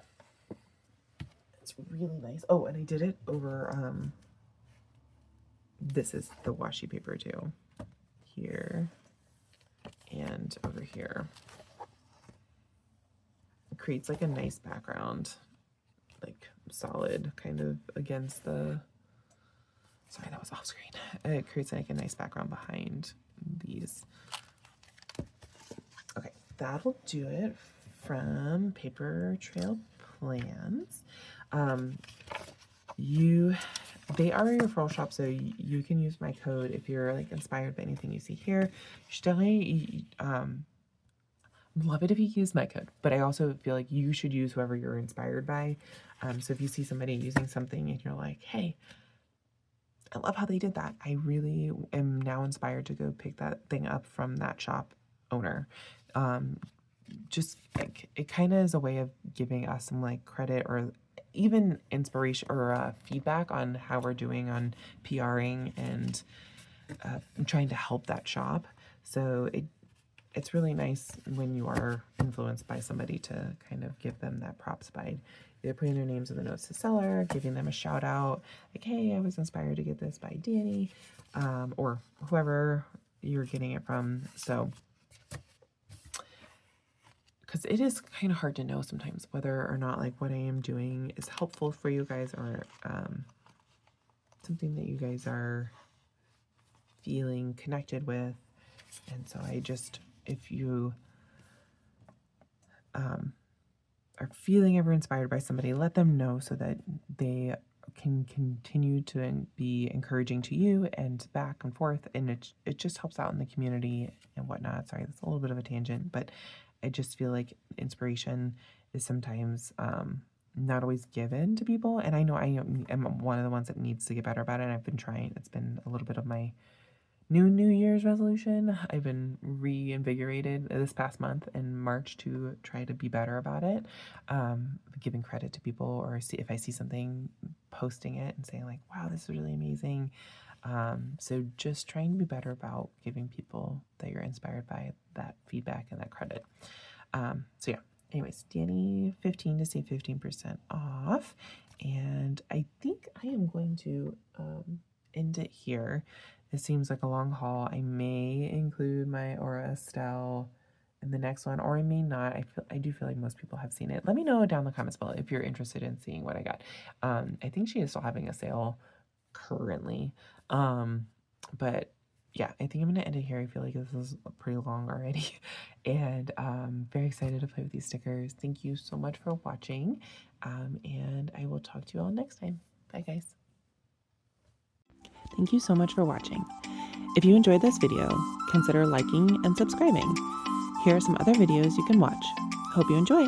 it's really nice. Oh, and I did it over, this is the washi paper too, here and over here. It creates like a nice background, like solid kind of against the, sorry, that was off screen. It creates like a nice background behind these. Okay, that'll do it from Paper Trail Plans. They are a referral shop, so you can use my code if you're like inspired by anything you see here. You should definitely love it if you use my code, but I also feel like you should use whoever you're inspired by. So if you see somebody using something and you're like, hey, I love how they did that, I really am now inspired to go pick that thing up from that shop owner. Just like, it kind of is a way of giving us some like credit or even inspiration or feedback on how we're doing on PRing and trying to help that shop. So it's really nice when you are influenced by somebody to kind of give them that props by either putting their names in the notes to seller, giving them a shout out, like, hey, I was inspired to get this by Danny, or whoever you're getting it from. So, because it is kind of hard to know sometimes whether or not like what I am doing is helpful for you guys or something that you guys are feeling connected with. And so I just, if you are feeling ever inspired by somebody, let them know so that they can continue to be encouraging to you and back and forth. And it just helps out in the community and whatnot. Sorry, that's a little bit of a tangent, but I just feel like inspiration is sometimes not always given to people. And I know I am one of the ones that needs to get better about it. And I've been trying. It's been a little bit of my New Year's resolution. I've been reinvigorated this past month in March to try to be better about it. Giving credit to people, or if I see something, posting it and saying like, wow, this is really amazing. So just trying to be better about giving people that you're inspired by that feedback and that credit. So yeah, anyways, Danny 15 to save 15% off. And I think I am going to end it here. It seems like a long haul. I may include my Aura Estelle in the next one, or I may not. I do feel like most people have seen it. Let me know down in the comments below if you're interested in seeing what I got. I think she is still having a sale currently. But yeah, I think I'm gonna end it here. I feel like this is pretty long already. And very excited to play with these stickers. Thank you so much for watching. And I will talk to you all next time. Bye guys. Thank you so much for watching. If you enjoyed this video, consider liking and subscribing. Here are some other videos you can watch. Hope you enjoy.